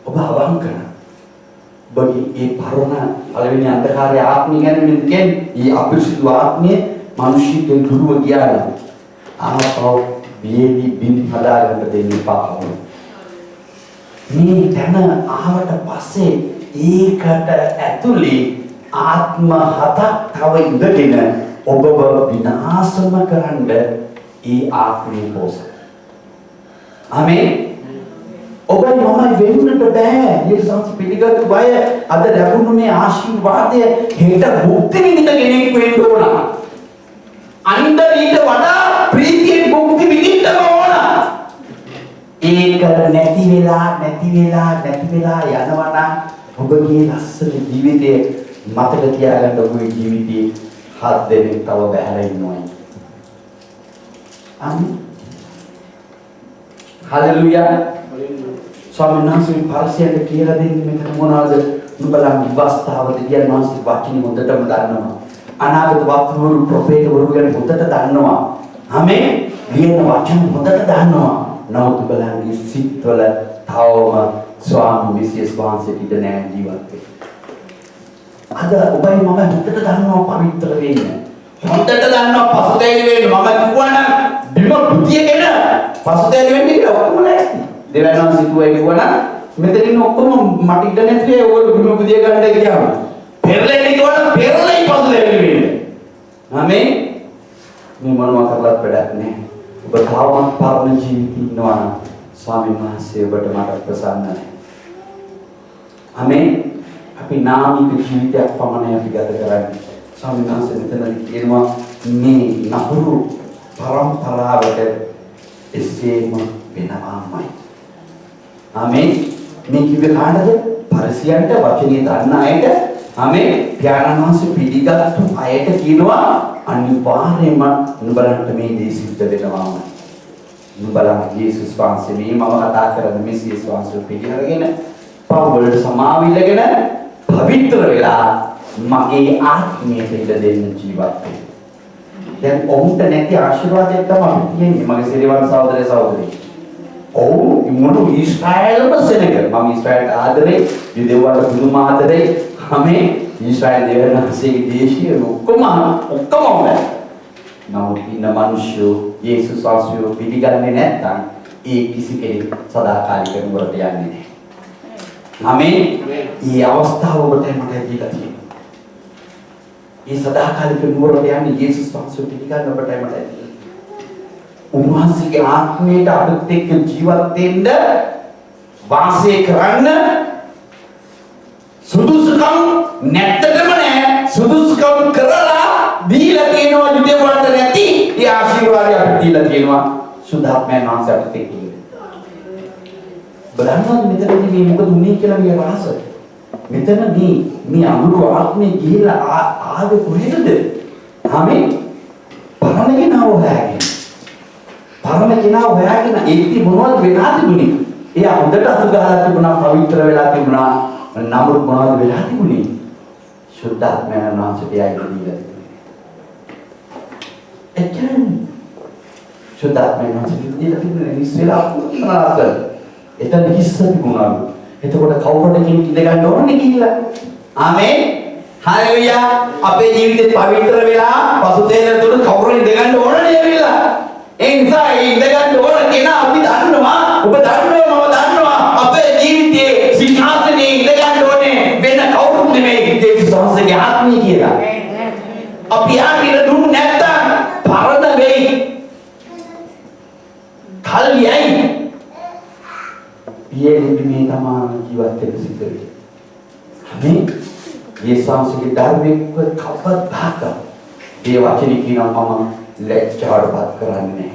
ඔබ අවංකන ඔබගේ ඒ පරණ පළවෙනි අන්ධකාරය ආත්මය ගැන කියන්නේ ඒ අපිරිසිදු ආත්මය මිනිස්සුන්ගෙන් දුරව ගියා. ආපහු බියේදී බින් හදාගන්න දෙන්න එපා. මේ තන ආවට පස්සේ ඒකට ඇතුලේ ආත්ම 7ක් තව ඉඳගෙන ඔබව විනාශම කරන්න ඒ ආත්මය පොස. ආමෙන්. ඔබ මම වෙන්නට බෑ. යේසුස් පිළිගත් බය අද ලැබුණු මේ ආශිර්වාදය හෙට භුක්ති විඳින කෙනෙක් වෙන්න ඕන. අනිත් ඊට වඩා ප්‍රීතියෙන් භුක්ති විඳින්න ඕන. ඒක නැති වෙලා යනවා නම් ඔබගේ ලස්සන ජීවිතයේ මතක තියාගන්න ඔබේ ජීවිතයේ 7 දෙනෙක් තව බැහැලා ඉන්නවා. ආමෙන්. හලෙලූයා. ස්වාමීන් වහන්සේ පාරසියට කියලා දෙන්නේ මෙතන මොනවද? නුඹලා විවස්ථාවද කියන මානසික වචන හොඳටම දන්නවා. අනාගත වක්තවරු ප්‍රොෆේටවරු ගැන හොඳට දන්නවා. ආමෙන්. ලියන වචන හොඳට දන්නවා. නමුත් බලන්නේ සිත්වල තවම ස්වාමී මිසිස් වහන්සේ පිට නෑ ජීවත් වෙන්නේ. අද ඔබයි මම හොඳට දන්නවා පවිත්‍ර වෙන්න. හොඳට දන්නවා පසුතැවිලි වෙන්න. මම කිව්වනම් බිම බුතියගෙන පසුතැවිලි වෙන්න කියලා ඔක්කොම නැස්ති. දෙවැන්න සිතුවයි කිව්වනම් මෙතන ඉන්න ඔක්කොම මට ඉඩ නැති ඒ ඔයගොල්ලෝ බිම බුතිය ගන්න ගියාම පෙරලෙන්න කිව්වනම් පෙරලයි පසුතැවිලි වෙන්න. ආමෙන්. මේ මොනවා කරලත් වැඩක් නෑ. ඔබ තවම පරණ ජීවිතේ ඉන්නවා නම් ස්වාමීන් වහන්සේ ඔබට මට ප්‍රසන්න නැහැ. ආමෙන්. අපි නාමික ජීවිතයක් පමණයි අපි ගත කරන්නේ. ස්වාමීන් වහන්සේ මෙතනදී කියනවා මේ නපුරු පරම්පරාවට එසේම වෙනවාමයි. ආමෙන්. මේ කිව්වේ කාටද? පරිසියන්ට වචනේ දන්න අයට. ආමෙන්. පියාණන් වහන්සේ පිළිගත්තු අයට කියනවා අනිවාර්යයෙන්ම නුඹලන්ට මේ දේ සිද්ධ වෙනවාම. නුඹලා යේසුස් වහන්සේ මේ මම කතා කරන මෙසියස් වහන්සේ පිළිඅරගෙන පවුලට සමාවිල්ලගෙන පවිත්‍ර වෙලා මගේ ආත්මයට ඉඩ දෙන්න ජීවත් වෙන්න. දැන් ඔවුන්ට නැති ආශිර්වාදයක් තමයි අපි තියෙන්නේ මගේ සිරිවන් සහෝදර සහෝදරි. ඔව් මුළු ඊශ්‍රායලම සෙනග මම ඊශ්‍රායලට ආදරේ යුදෙව්වට පුදුම ආදරේ. හැම ඊශ්‍රායල් දෙවියන්ගේ දේශීය ඔක්කොම හොඳයි. නමුත් ඉන්න මිනිස්සු යේසුස් වහන්සේව පිළිගන්නේ නැත්නම් ඒ කිසි කෙනෙක් සදාකාලික නුවරට යන්නේ නැහැ. ආමෙන්. මේ අවස්ථාව ඔබට මට දීලා තියෙනවා. මේ සදාකාලික නුවරට යන්නේ යේසුස් වහන්සේව පිළිගන්න ඔබට මට උන්වහන්සේගේ ආත්මයට අපිට එක්ක ජීවත් වෙන්න වාසය කරන්න සුදුසුකම් නැත්තටම නෑ. සුදුසුකම් කරලා දීලා තියෙනවා යුදෙව්වට නැති ඒ ආශිර්වාදය අපිට දීලා තියෙනවා සුද්ධාත්මයන් වහන්සේ අපිට එක්ක. බලන්න මෙතනදී මේ මොකද උනේ කියලා මේ රහස. මෙතන මේ අනුරු ආත්මේ ගිහිලා ආවේ කොහෙද? ආමෙන්. පරණ කෙනාව හොයාගෙන ඒකේ මොනවද වෙලා තිබුණේ? එයා හොඳට අතු ගහලා තිබුණා, පවිත්‍ර වෙලා තිබුණා. නමුත් මොනවද වෙලා තිබුණේ? සුද්ධාත්මයන් වහන්සේට එයා ඉඳලා තිබුණේ. එච්චරයි. සුද්ධාත්මයන් වහන්සේට ඉඳලා තිබුණේ ඉස්සෙල්ලා පුරාසල්. එතන හිස්ස තිබුණා. එතකොට කවුරුද කෙනෙක් ඉඳ ගන්න ඕනේ කියලා. ආමේන්. හalleluya. අපේ ජීවිතේ පවිත්‍ර වෙලා පසුතේන තුන කවුරු ඉඳ ගන්න ඕනේ කියලා. ඒ නිසා ඉඳ ගන්න ඕන කෙනා අපි දන්නවා. ඔබ දන්නවා, මම දන්නවා. අපේ ජීවිතයේ සිංහාසනේ ඉඳ ගන්න ඕනේ වෙන කවුරුත් නෙමෙයි. ජේසුස් වහන්සේගේ ආත්මය කියලා. අපි ආගෙන දුන්න නැත්තම් පරණ වෙයි. කල්යයි. පියෙන්නේ මේ තමයි ජීවත් වෙන්න සිද්ධ වෙන්නේ. අනේ යේසුස්ගේ ධර්මයක කවදාක ඒ වචනේ කියනවා මම ලැජ්ජාවටපත් කරන්නේ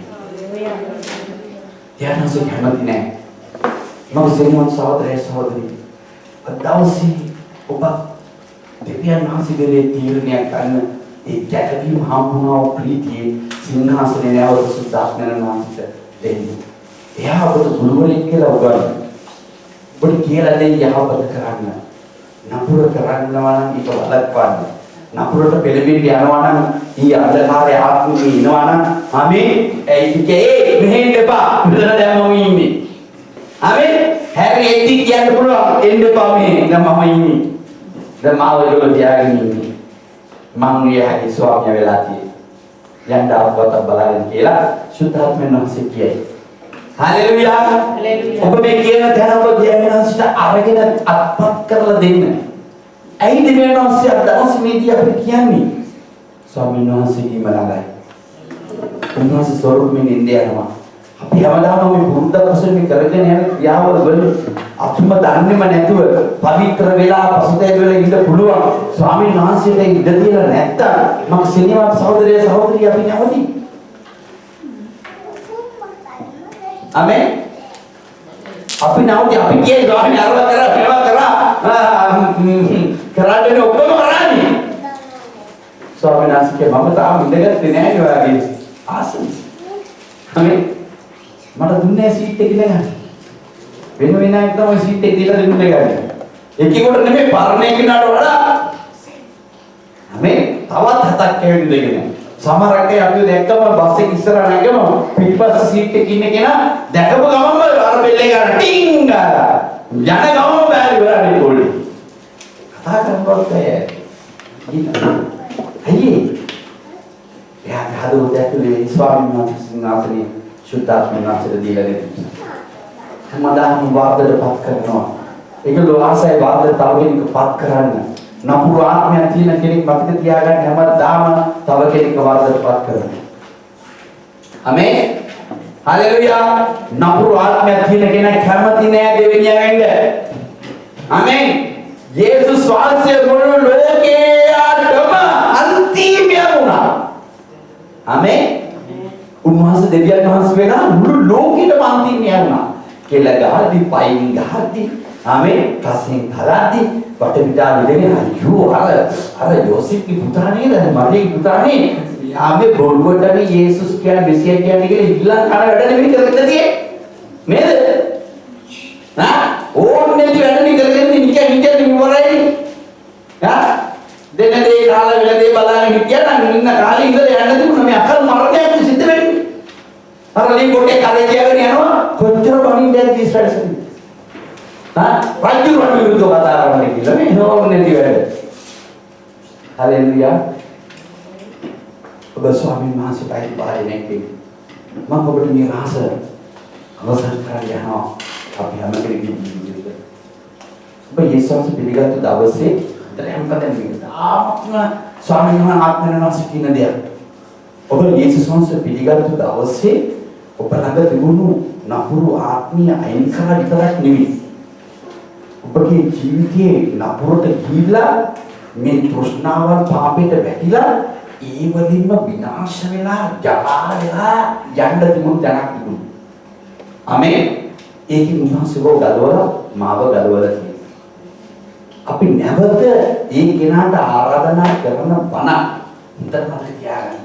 නැහැ. යන්නසු කැමති නැහැ. මම සෙනුවන් සහෝදරය සහෝදරි අදවසේ ඔබ දෙවියන් වහන්සේගේ තීරණයක් ගන්න ඒ ගැටවීම හම්බුනා ප්‍රීතියේ සිංහාසනේ නැවත සුද්ධාත්මයන් වහන්සේට දෙන්නේ. එයා ඔබට ගුරුවරයෙක් කියලා උගන්වනවා. ඔබට කියලා දෙයි යහපත කරන්න. නපුර කරනවා නම් ඒක වළක්වන්න. නපුරට පෙළඹෙන්න යනවා නම් ඊ අන්ධකාරයේ ආත්මෙ ඉනවා නම් ආමේ ඒකේ මෙහෙන්න එපා. මෙතන දැන් මම ඉන්නේ. ආමේ හැරි එති කියන්න පුළුවන් එන්න එපා මේ දැන් මම ඉන්නේ. දැන් මාව ජොල තියාගෙන ඉන්නේ. මං ඊයගේ ස්වාමියා වෙලා තියෙන්නේ. යන්න අපවත් බලන්න කියලා සුද්ධාත්මයන් වහන්සේ කියයි. හalleluya. ඔබ මේ කියන තැන ඔබ දෙවියන්වහන්සේට අරගෙන අත්පත් කරලා දෙන්න. ඇයි දෙවියන්වහන්සේ අදවස් මේදී අපිට කියන්නේ? ස්වාමීන් වහන්සේගේ මලඟයි. උන්වහන්සේ ස්වරූපයෙන් ඉන්නේ යනවා. අපි හැමදාම මේ බුද්ධ වශයෙන් කරගෙන යන ක්‍රියාවල වල අපිම දන්නේම නැතුව පවිත්‍ර වෙලා පසුතැවිලි වෙලා ඉන්න පුළුවන්. ස්වාමීන් වහන්සේට ඉඩ දීලා නැත්තම් මම සිනේවත් සහෝදරය සහෝදරිය අපි නැවති. ආමේන්. අපි නැවති අපි කියේ ස්වාමීන් අරව කරා මේවා කරා කරාගෙන ඔක්කොම කරන්නේ. ස්වාමීන් වහන්සේ මම තාම ඉඳගත්තේ නැහැ නේ ඔයාගේ ආසන. ආමේන්. මට දුන්නේ සීට් එක ඉඳගන්න. වෙන වෙනාක් තමයි සීට් එක දීලා දෙන්නේ ගන්නේ. එකෙකුට නෙමෙයි පරණ එකනට වඩා. ආමේන්. තවත් හතක් කැවිලි දෙගෙන. සමහරක් අය අපි දැක්කම බස් එක ඉස්සරහ නැගම පිටිපස්ස සීට් එකේ ඉන්න කෙනා දැකපු ගමන්ම අර බෙල්ලේ ගන්න ටින් ගාලා යන ගමන්ම බෑරි වලට පොල්ලේ. කතා කරනකොට අයියේ එයා හදවත ඇතුලේ ස්වාමීන් වහන්සේ සිංහාසනේ සුද්ධාත්මයන් වහන්සේට දීලා දෙනවා. හැමදාම වාදයටපත් කරනවා. ඒකලෝ ආසයි වාදයට තව කෙනෙක්පත් කරන්න. නපුරු ආත්මයක් තියෙන කෙනෙක් මතක තියාගන්න හැමදාම තව කෙනෙක්ව වාදයටපත් කරනවා. ආමේන්. හalleluya. නපුරු ආත්මයක් තියෙන කෙනෙක් කැමති නෑ දෙවියන් වෙන්න. ආමේන්. යේසුස් වහන්සේ මුළු ලෝකයටම අන්තිමය වුණා. ආමේන්. උන්වහන්සේ දෙවියන් වහන්සේ වෙනා මුළු ලෝකෙටම අන්තිමය වුණා. කෙල ගහද්දි පයින් ගහද්දි ආමේන් කසින් හරද්දි වටපිටා විදගෙන අයියෝ අර යෝසෙෆ්ගේ පුතා නේද මරියගේ පුතා නේ ආමේ බොල්ගොඩනේ යේසුස් කියන මෙසියා කියන්නේ කියලා ඉල්ලන් කන වැඩ නෙමෙයි කරගෙන තියෙන්නේ නේද? ඕන්නේ වැඩ කරගෙන නිකන් හිටියද ඉවරයි. දෙන දේ කාලා වෙන දේ බලාගෙන හිටියා නම් ඉන්න කාලේ ඉඳලා යන්න තිබුණා මේ අකල් මරණයක් සිද්ධ වෙන්නේ. අර ලී කොටේ කරේ තියාගෙන යනවා කොච්චර බණින් දැන් ඉස්රායල් රාජ්‍ය විරුද්ධව කතා කරන්නේ කියලා මේ නෝන්නේ දිවැඩ. හalleluya. ඔබ ස්වාමීන් වහන්සේටයි බාහිරෙන් මම ඔබට මේ රහස අවසන් කරලා යනවා. අපි හැම කෙනෙක්ගේ ජීවිතේ. ඔබ යේසුස් පිළිගත්තු දවසේ දැම්පතෙන් ආත්ම ස්වාමීන් වහන්සේ ආත්මන වහන්සේ කියන දේ. ඔබ යේසුස් වහන්සේ පිළිගත්තු දවසේ ඔබ ළඟ තිබුණු නපුරු ආත්මීය අයින් කරලා විතරක් නෙවෙයි. ඔබගේ ජීවිතයේ නපුරට ගිහිල්ලා මේ තෘෂ්ණාවල් පාපයට වැටිලා ඒ වලින්ම විනාශ වෙලා ජරා වෙලා යන්න තිබුණු තැනක් තිබුණා. ආමේන්. ඒකේ උන්වහන්සේ ගලවලා මාව ගලවලා තියෙනවා. අපි නැවත ඒ කෙනාට ආරාධනා කරන බණ හිතට මතක තියාගන්න.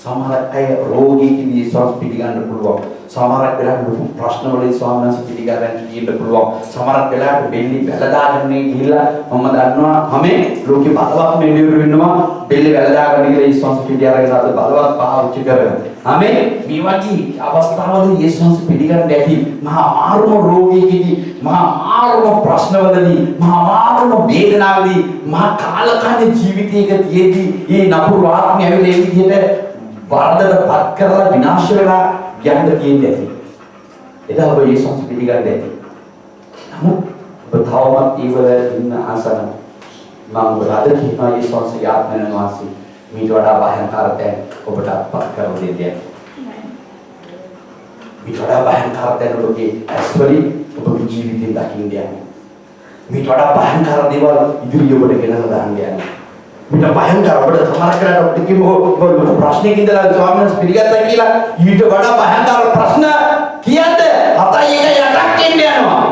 සමහර අය රෝගීකදී විශ්වාස පිළිගන්න පුළුවන්. සමහරක් වෙලාවට ලොකු ප්‍රශ්න වලින් ස්වාමීන් වහන්සේ පිළිගන්න කියන්න පුළුවන්. සමහරක් වෙලාවට බෙල්ලි වැලදාගන්නේ ගිහිල්ලා මම දන්නවා හැමේ ලෝකෙ බලවත් මෙහෙයුරු වෙනවා. බෙල්ලි වැලදාගන්න ගිහිල්ලා විශ්වාස පිළිගන්න අද බලවත් පාවිච්චි කරනවා. හැමේ මේ වගේ අවස්ථාවලදී විශ්වාස පිළිගන්න ඇති මහා ආරුම රෝගීකදී මහා ආරුම ප්‍රශ්නවලදී මහා ආරුම වේදනාවලදී මහා කාලකන්ණි ජීවිතයක තියේදී මේ නපුරු ආත්මය ඇවිල්ලා ඒ විදිහට වරදට පත් කරලා විනාශ වෙලා යන්න තියෙන්නේ ඇති. එදා ඔබ යේසුස් පිළිගන්න ඇති. නමුත් ඔබ තවමත් ඊවල ඉන්න ආසන මම ඔබට අද කියනවා යේසුස්ගේ ආත්මයන් වාසී මීට වඩා භයංකාරතෙන් ඔබට අත්පත් කරන දෙයක්. මීට වඩා භයංකාරතෙන් ඔබගේ ඇස්වලි ඔබගේ ජීවිතේ දකින්න යන්නේ. මීට වඩා භයංකාර දේවල් ඉදිරිය ඔබට ගෙනලා දාන්න යන්නේ. මීට භයංකාර ඔබට සමහර කරලා ඔබට කිව්ව ප්‍රශ්නයක ඉඳලා ස්වාමීන් වහන්සේ පිළිගත්තා කියලා ඊට වඩා භයංකාර ප්‍රශ්න කියන්නේ 7-1-8ක් එන්න යනවා.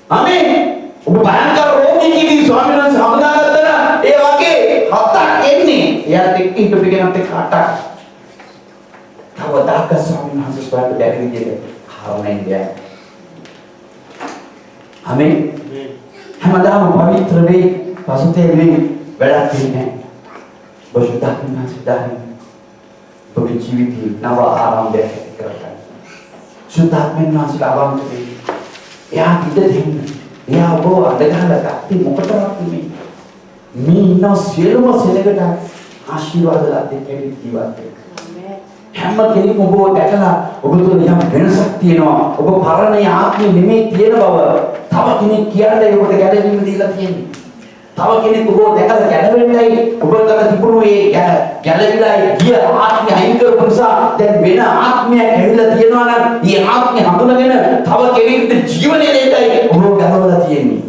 ආමේ ඔබ භයංකාර රෝගීකදී ස්වාමීන් වහන්සේ හමුදාගත්තා ඒ වගේ 7ක් එන්නේ. එයාට එක්ක හිටපිගෙනත් එක්ක 8ක්. කවදාක ස්වාමීන් වහන්සේ ස්වයං බැරි විදිහට කාරණෙන් ගියා. ආමේ හැමදාම පවිත්‍ර වෙයි පසුතැවෙයි වැඩක් තියෙන්නේ. බොහෝම සිතාරින් ඔබේ ජීවිතේ නව ආරම්භයක් කරගන්න. සුද්ධාත්මෙන් වාසික ආවන්ත වෙයි. එයා කිද දෙන්න. එයා ඔබ අඳගහලා ගත්තේ මොකටද මේ? මේ ඉන්න සියලුම සෙනගට ආශිර්වාදات එක්ක ජීවත් වෙන්න. හැම කෙනෙක්ම ඔබව දැකලා ඔබ තුළ යම් වෙනසක් තියෙනවා. ඔබ පරණ ආත්මෙ නෙමෙයි තියෙන බව තව කෙනෙක් කියන්නේ ඔබට ගැළවීම දීලා තියෙන්නේ. තව කෙනෙක් ඔබ දැකලා ගැළවෙන්නයි ඔබ ළඟ තිබුණු ඒ ගැළවිලා ගිය ආත්මය අයින් කරපු නිසා දැන් වෙන ආත්මයක් ඇවිල්ලා තියෙනවා නම් මේ ආත්මය හඳුනගෙන තව කෙනෙකුට ජීවනය දෙන්නයි ඔබ ගැළවලා තියෙන්නේ.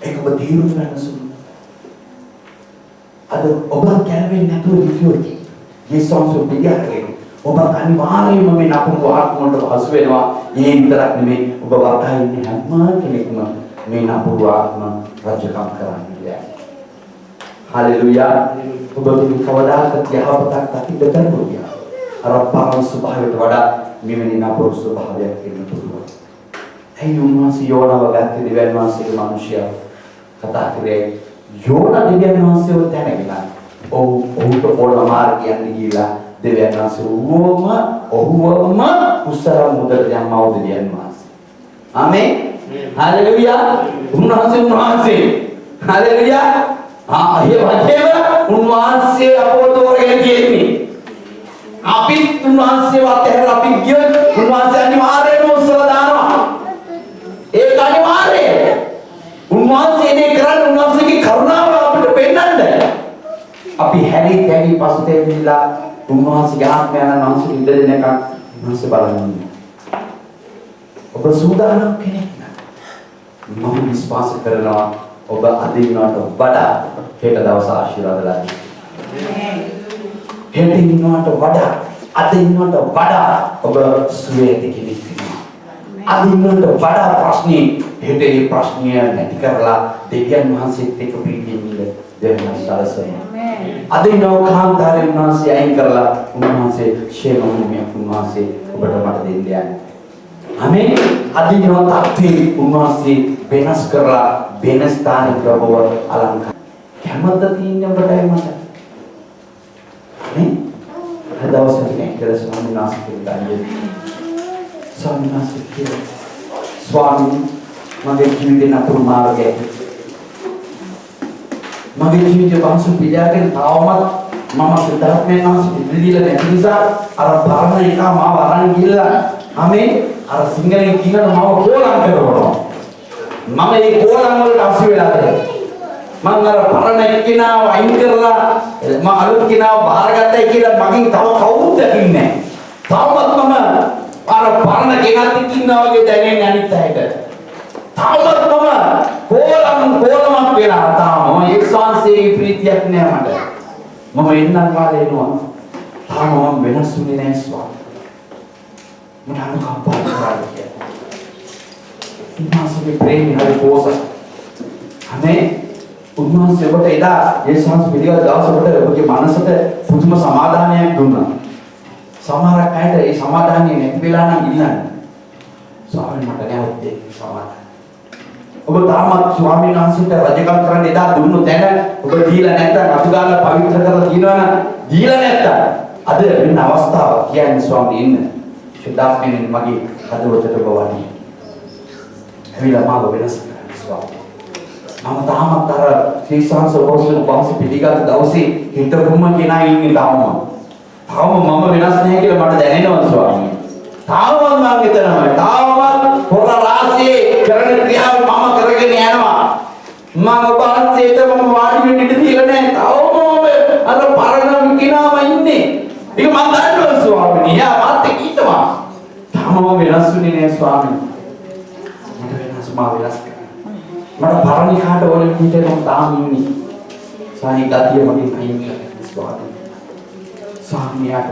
ඒක ඔබ තීරුම් ගන්න සුළු. අද ඔබ ගැළවෙන්නේ නැතුව ඉතියොත් යේසුස් පිළිගන්නේ ඔබ අනිවාර්යයෙන්ම මේ නපුරු ආත්මවලට හසු වෙනවා. ඒ විතරක් නෙමෙයි ඔබ වටා ඉන්න හැම කෙනෙක්ම මේ නපුරු ආත්ම රජකම් කරන්නේ. හලෙලූයා. ඔබ තුන් කවදාකත් යහපතක් දකින්න බැහැ. අර පාරම ස්වභාවයට වඩා මෙවැනි නපුරු ස්වභාවයක් ඉන්න පුළුවන්. ඇයි උන්වහන්සේ යෝනාව ගත්තේ දෙවියන් වහන්සේගේ මිනිසයා කතා කරේ යෝනා දෙවියන් වහන්සේව දැනගෙන ඔහුට ඕන මාර්ගයන් ගිහිලා දෙවියන් වහන්සේ ඔහුවම උස්සර මුදල් යම්මව දෙවියන් වහන්සේ. ආමේන්. හලෙලූයා. උන්වහන්සේ හලෙලූයා. ඒ වගේම උන්වහන්සේ අපව තෝරගෙන තියෙන්නේ. අපි උන්වහන්සේව අතහැරලා අපි ගියොත් උන්වහන්සේ අනිවාර්යයෙන්ම උස්සලා දානවා. ඒක අනිවාර්යයි. උන්වහන්සේ මේ කරන්නේ උන්වහන්සේගේ කරුණාව අපිට පෙන්වන්න. අපි හැරි තැවි පසුතැවිලා උන්වහන්සේගේ ආත්මයන් අනුසු ඉඳ දෙනකන් උන්වහන්සේ බලන්නේ. ඔබ සූදානම් කෙනෙක් නම් මම විශ්වාස කරනවා ඔබ අදිනවට වඩා හෙට දවස ආශිර්වාද ලබයි. හෙට ඉන්නවට වඩා අදිනවට වඩා ඔබ සුවේද කෙනෙක් වෙනවා. අදිනවට වඩා ප්‍රශ්නේ හෙටේ ප්‍රශ්නය නැති කරලා දෙවියන් වහන්සේත් එක්ක ප්‍රීතියෙන් ඉන්න දෙවියන් සලසනවා. අදිනව කාන්තාරේ උන්වහන්සේ අයින් කරලා උන්වහන්සේ ෂේම භූමියක් උන්වහන්සේ ඔබට මට දෙන්න යන්නේ. ආමේන්. අදිනව තාත්තේ උන්වහන්සේ වෙනස් කරලා වෙන ස්ථානයක ඔබව අලංකාර කැමත තියෙන ඔබටයි මට. නේ? හදවසට කියලා ස්වාමීන් වහන්සේ කියන්නේ. ස්වාමීන් වහන්සේ කියලා. ස්වාමීන් මගේ ජීවිතේ නතුරු මාර්ගය. මගේ ජීවිතේ වංශ පිළියාගෙන තාවමත් මම සිතාත්මයන් වහන්සේ ඉදිරියලා නැති නිසා අර පරණ එක මාව අරන් ගිහලා ආමේන් අර සිංහලෙන් කියනවා මම කෝලම් කරනවා. මම මේ කෝලම් වලට අසු වෙලා තියෙනවා. මම අර පරණ එක්කිනාව අයින් කරලා මම අලුත් කිනාව බාරගත්තයි කියලා මගෙන් තව කවුරුත් දකින්නේ නැහැ. තවමත් මම අර පරණ කෙනාත් ඉන්නා වගේ දැනෙන්නේ අනිත් අයට. තවමත් මම කෝලමක් වෙලා තාම ඒ සංසේගේ ප්‍රීතියක් නෑ මට. මම එන්නම් කාලේ එනවා. තාම මම වෙනස් වෙන්නේ නැහැ ස්වාමී. මට අනුකම්පා කරලා කියනවා. ඉන්නාසගේ ප්‍රේමය හරි පෝසත්. අනේ උන්වහන්සේ ඔබට එදා යේසුස් වහන්සේ පිළිගත් දවස ඔබට ඔබගේ මනසට පුදුම සමාදානයක් දුන්නා. සමහරක් අයට ඒ සමාදානිය නැති වෙලා නම් ඉන්නන්නේ. ස්වාමීන් මට නැවත ඒ සමාදාන. ඔබ තාමත් ස්වාමීන් වහන්සේට රජකම් කරන්න එදා දුන්නු තැන ඔබ දීලා නැත්නම් අතුගාලා පවිත්‍ර කරලා තියනවනම් දීලා නැත්නම් අද වෙන අවස්ථාවක් කියන්නේ ස්වාමීන් ඉන්න. ශුද්ධාත්මයෙන් මගේ හදවතට ඔබ වඩි. එවිලා මාව වෙනස් කරන්න ස්වාමීන්. මම තාමත් අර ශ්‍රීසංස ඔබවහන්සේ පිළිගත් දවසේ හිතකුම කෙනා ඉන්නේ තාම. තාම මම වෙනස් නැහැ කියලා මට දැනෙනවා ස්වාමීන්. තාමත් මම හිතනවා තාමත් හොර රාශියේ කරන ක්‍රියාව මම කරගෙන යනවා. මම ඔබවහන්සේට මම වාඩි වෙන්න ඉඩ දීලා නැහැ. තාම අර පරණ කෙනාම ඉන්නේ. ඒක මම දන්නවා ස්වාමීන්. එයා මාත් එක්ක ඉන්නවා. තාම මම වෙනස් වෙන්නේ නැහැ ස්වාමීන්. මට වෙනස් වෙනවා. මට පරණ කාට ඕන විදිහට මම තාම ඉන්නේ. සාහි ගතිය මගේ කයින් ස්වාමීන්. ස්වාමියාට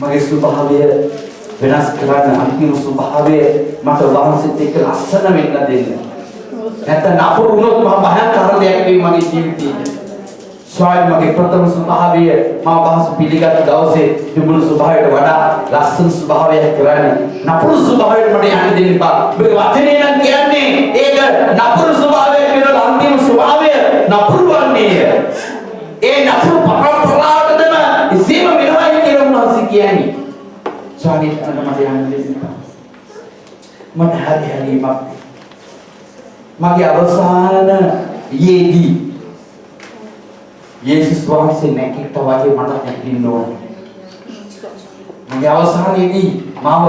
මගේ ස්වභාවය වෙනස් කරන්න අන්තිම ස්වභාවය මට වහන්සේත් එක්ක ලස්සන වෙන්න දෙන්න. නැත්නම් අපුරු වුණොත් මම භයංකර දෙයක් වෙයි මගේ ජීවිතේ. ස්වාමී මගේ ප්‍රථම ස්වභාවය මම වහන්සේ පිළිගත් දවසේ තිබුණු ස්වභාවයට වඩා ලස්සන ස්වභාවයක් කරන්නේ. නපුරු ස්වභාවයට මට යන්න දෙන්න එපා. මේ වචනේ නම් කියන්නේ ඒක නපුරු ස්වභාවය කියන අන්තිම ස්වභාවය නපුරු වන්නේ. ඒ නපුරු පරම්පරාවටම ඉසීම වෙනවා කියලා උන්වහන්සේ කියන්නේ. ස්වාමී අන්න මට යන්න දෙන්න. මට හරි මගේ අවසාන යෙදී යේසුස් වහන්සේ නැගිට වගේ මට නැගින්න ඕනේ. මගේ අවසානයේදී මාව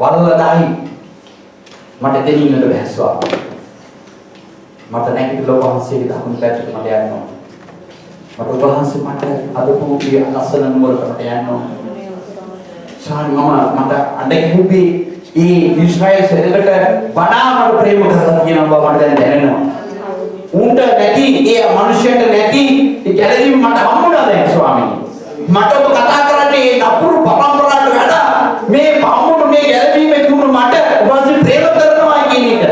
වරලදායි මට දෙනින්නට බැස්සුවා. මට නැගිටලා වහන්සේගේ දකුණු පැත්තට මට යන්න ඕනේ. මට වහන්සේ මට අදපු මේ ලස්සන නුවරකට යන්න ඕනේ. මට අඬ ගැහුවේ ඒ ඉස්රායෙල් සෙනගට වඩා මට ප්‍රේම කරලා තියෙන බව මට දැන් දැනෙනවා. උන්ට නැති ඒ මනුෂ්‍යයට නැති ඒ ගැළවීම මට හම්බුණා දැන් ස්වාමීනි. මට ඔබ කතා කරන්නේ ඒ නපුරු පරම්පරාවට වඩා මේ පම්මුණු මේ ගැළවීමේ තුරු මට ඔබවහන්සේ ප්‍රේම කරනවා කියන එක.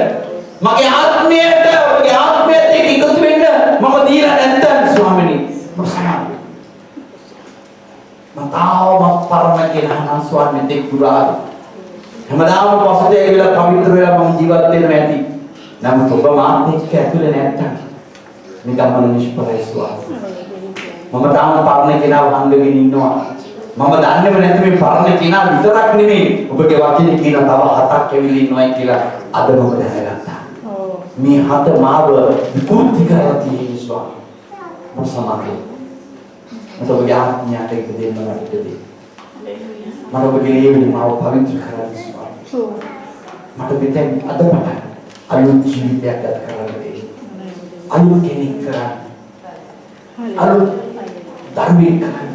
මගේ ආත්මයට ඔබගේ ආත්මයත් එක්ක එකතු වෙන්න මම දීලා නැත්තම් ස්වාමීනි මම සමානයි. මතාවම පරණ කෙනා ස්වාමීන් දෙක් පුරා හැමදාම පසුතේ ඇවිල්ලා පවිත්‍ර වෙලා මම ජීවත් වෙනවා ඇති. නමුත් ඔබ මාත් එක්ක ඇතුලේ නැත්තම් මේ ගමන නිෂ්පලයි ස්වාමීන්. මම තාම පරණ කෙනාව හංගගෙන ඉන්නවා. මම දන්නේම නැති මේ පරණ කෙනා විතරක් නෙමෙයි ඔබගේ වචනේ කියන තව හතක් ඇවිල්ලා ඉන්නවයි කියලා අද මම දැනගත්තා. මේ හත මාව විකෘති කරලා තියෙන ස්වාමීන්. මම සමාදේ. මට ඔබගේ ආත්මයට එක දෙන්න මට දෙන්න. මට ඔබගේ ලේවිලි මාව පවිත්‍ර කරන්න ස්වාමීන්. මට මෙතෙන් අද පටන් අලුත් ජීවිතයක් ගත කරන්න දෙන්න. අලුත් කෙනෙක් කරන්න. අලුත් ධර්මයක් කරන්න.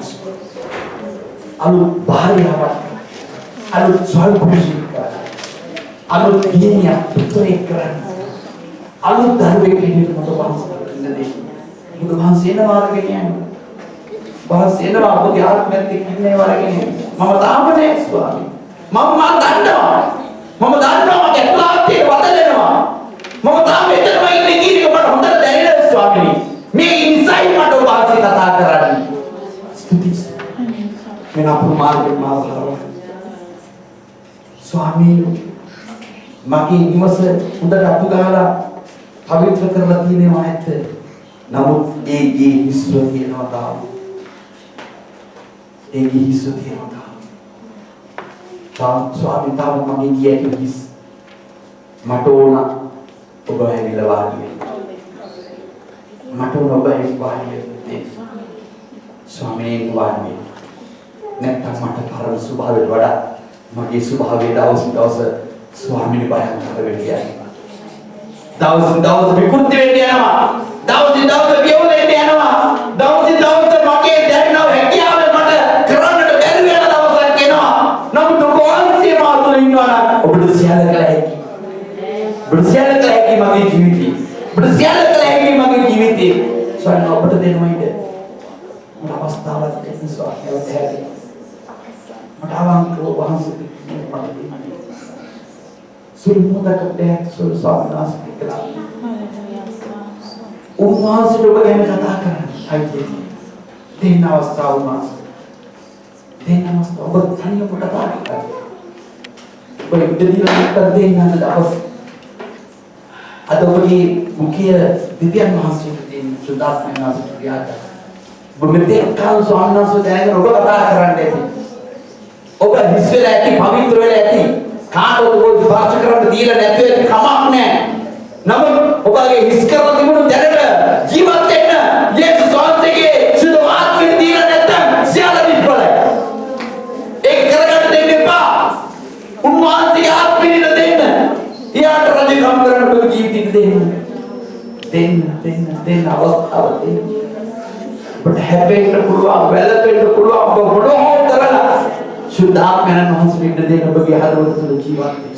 අලුත් භාර්යාවක් කරන්න. අලුත් ස්වල්පුරුෂයෙක් කරන්න. අලුත් පියනියක් පුතුරෙක් කරන්න. අලුත් ධර්මයක් හැටියට මට වහන්සේ දෙන්න දෙන්න. මුද වහන්සේ නවාරගෙන යන්නේ. වහන්සේ එනවා ඔබගේ ආත්මයත් එක්ක ඉන්නේ වරගෙන. මම තාම නෑ ස්වාමී. මම දන්නවා. මගේ අත්ලාත්තේ වදලනවා. මම තාම එතනම ඉන්නේ කියන එක මට හොඳට දැනෙනවා ස්වාමීනි. මේ ඉන්සයිඩ් මට ඔබ වහන්සේ කතා කරන්නේ. ස්තුතියි. මම අපු මාර්ගෙ මාව හරවන්න. ස්වාමීනි මගේ නිවස හොඳට අතු ගහලා පවිත්‍ර කරලා තියෙනවා ඇත්ත. නමුත් ඒ හිස්ව තියෙනවා තාම. ඒ හිස්ව තියෙනවා තාම. ස්වාමී තාම මගේ ගියක හිස්. මට ඕන ඔබ ඇවිල්ලා වාඩි වෙන්න. මට ඕන ඔබ ඇවිල්ලා වාඩි වෙන්න. ස්වාමීන් වාඩි වෙන්න. නැත්නම් මට පරණ ස්වභාවයට වඩා මගේ ස්වභාවය දවස් ස්වාමීන් භයංකර වෙන්නේ. දවස් විකෘති වෙන්න යනවා. දවස් වියවල වෙන්න යනවා. දවස් මගේ දැනෙනව හැකියාව මට කරන්නට බැරි වෙන දවසක් එනවා. නමුත් ඔබ වහන්සේ මා තුළ ඉන්නවා නම් ඔබට සියල්ල කළ හැකි. ඔබට සියල්ල කළ හැකි මගේ ජීවිතේ. ඔබට සියල්ල කළ හැකි මගේ ජීවිතේ. ස්වාමීන් ඔබට දෙනවයිද? මට අවස්ථාවක් දෙන්න ස්වාමීන්. මට අවංකව වහන්සේ මට දෙන්න. සුළුමුදකට දෙයක් සුළු ස්වාමීන් වහන්සේ කියලා. උන්වහන්සේට ඔබ ගැන කතා කරන්න අයිතිය දෙන්න අවස්ථාව උන්වහන්සේ දෙන්න අවස්ථාව ඔබ තනියම කතා කරන්න ඔබ ඉඳලා නැත්තම් දෙන්න දවස් අද ඔබගේ මුඛය දිව්‍යන් වහන්සේට දෙන්න සුදාත්මයන් වහන්සේට ක්‍රියා කරන්න ඔබ මෙතෙක් කාල ස්වාමීන් වහන්සේ දැනගෙන ඔබ කතා කරන්න ඇති ඔබ හිස් වෙලා ඇති පවිත්‍ර වෙලා ඇති කාටවත් ඔබ විශ්වාස කරන්න දීලා නැති වෙච්ච කමක් නැහැ නමුත් ඔබගේ හිස් කරලා තිබුණු දැනට ජීවත් වෙන්න යේසුස් වහන්සේගේ සුදු ආත්මය දීලා නැත්තම් සියල්ල විඵලයි ඒක කරගන්න දෙන්න එපා උන්වහන්සේගේ ආත්මය දෙන්න ඊට රජකම් කරන්න ඔබ ජීවිතේ දෙන්න අවස්ථාව දෙන්න ඔබට හැපෙන්න පුළුවන් වැළපෙන්න පුළුවන් ඔබ මොනවා කරලා සුද්ධාත්මයන් වහන්සේට දෙන්න ඔබගේ හදවත තුළ ජීවත් වෙන්න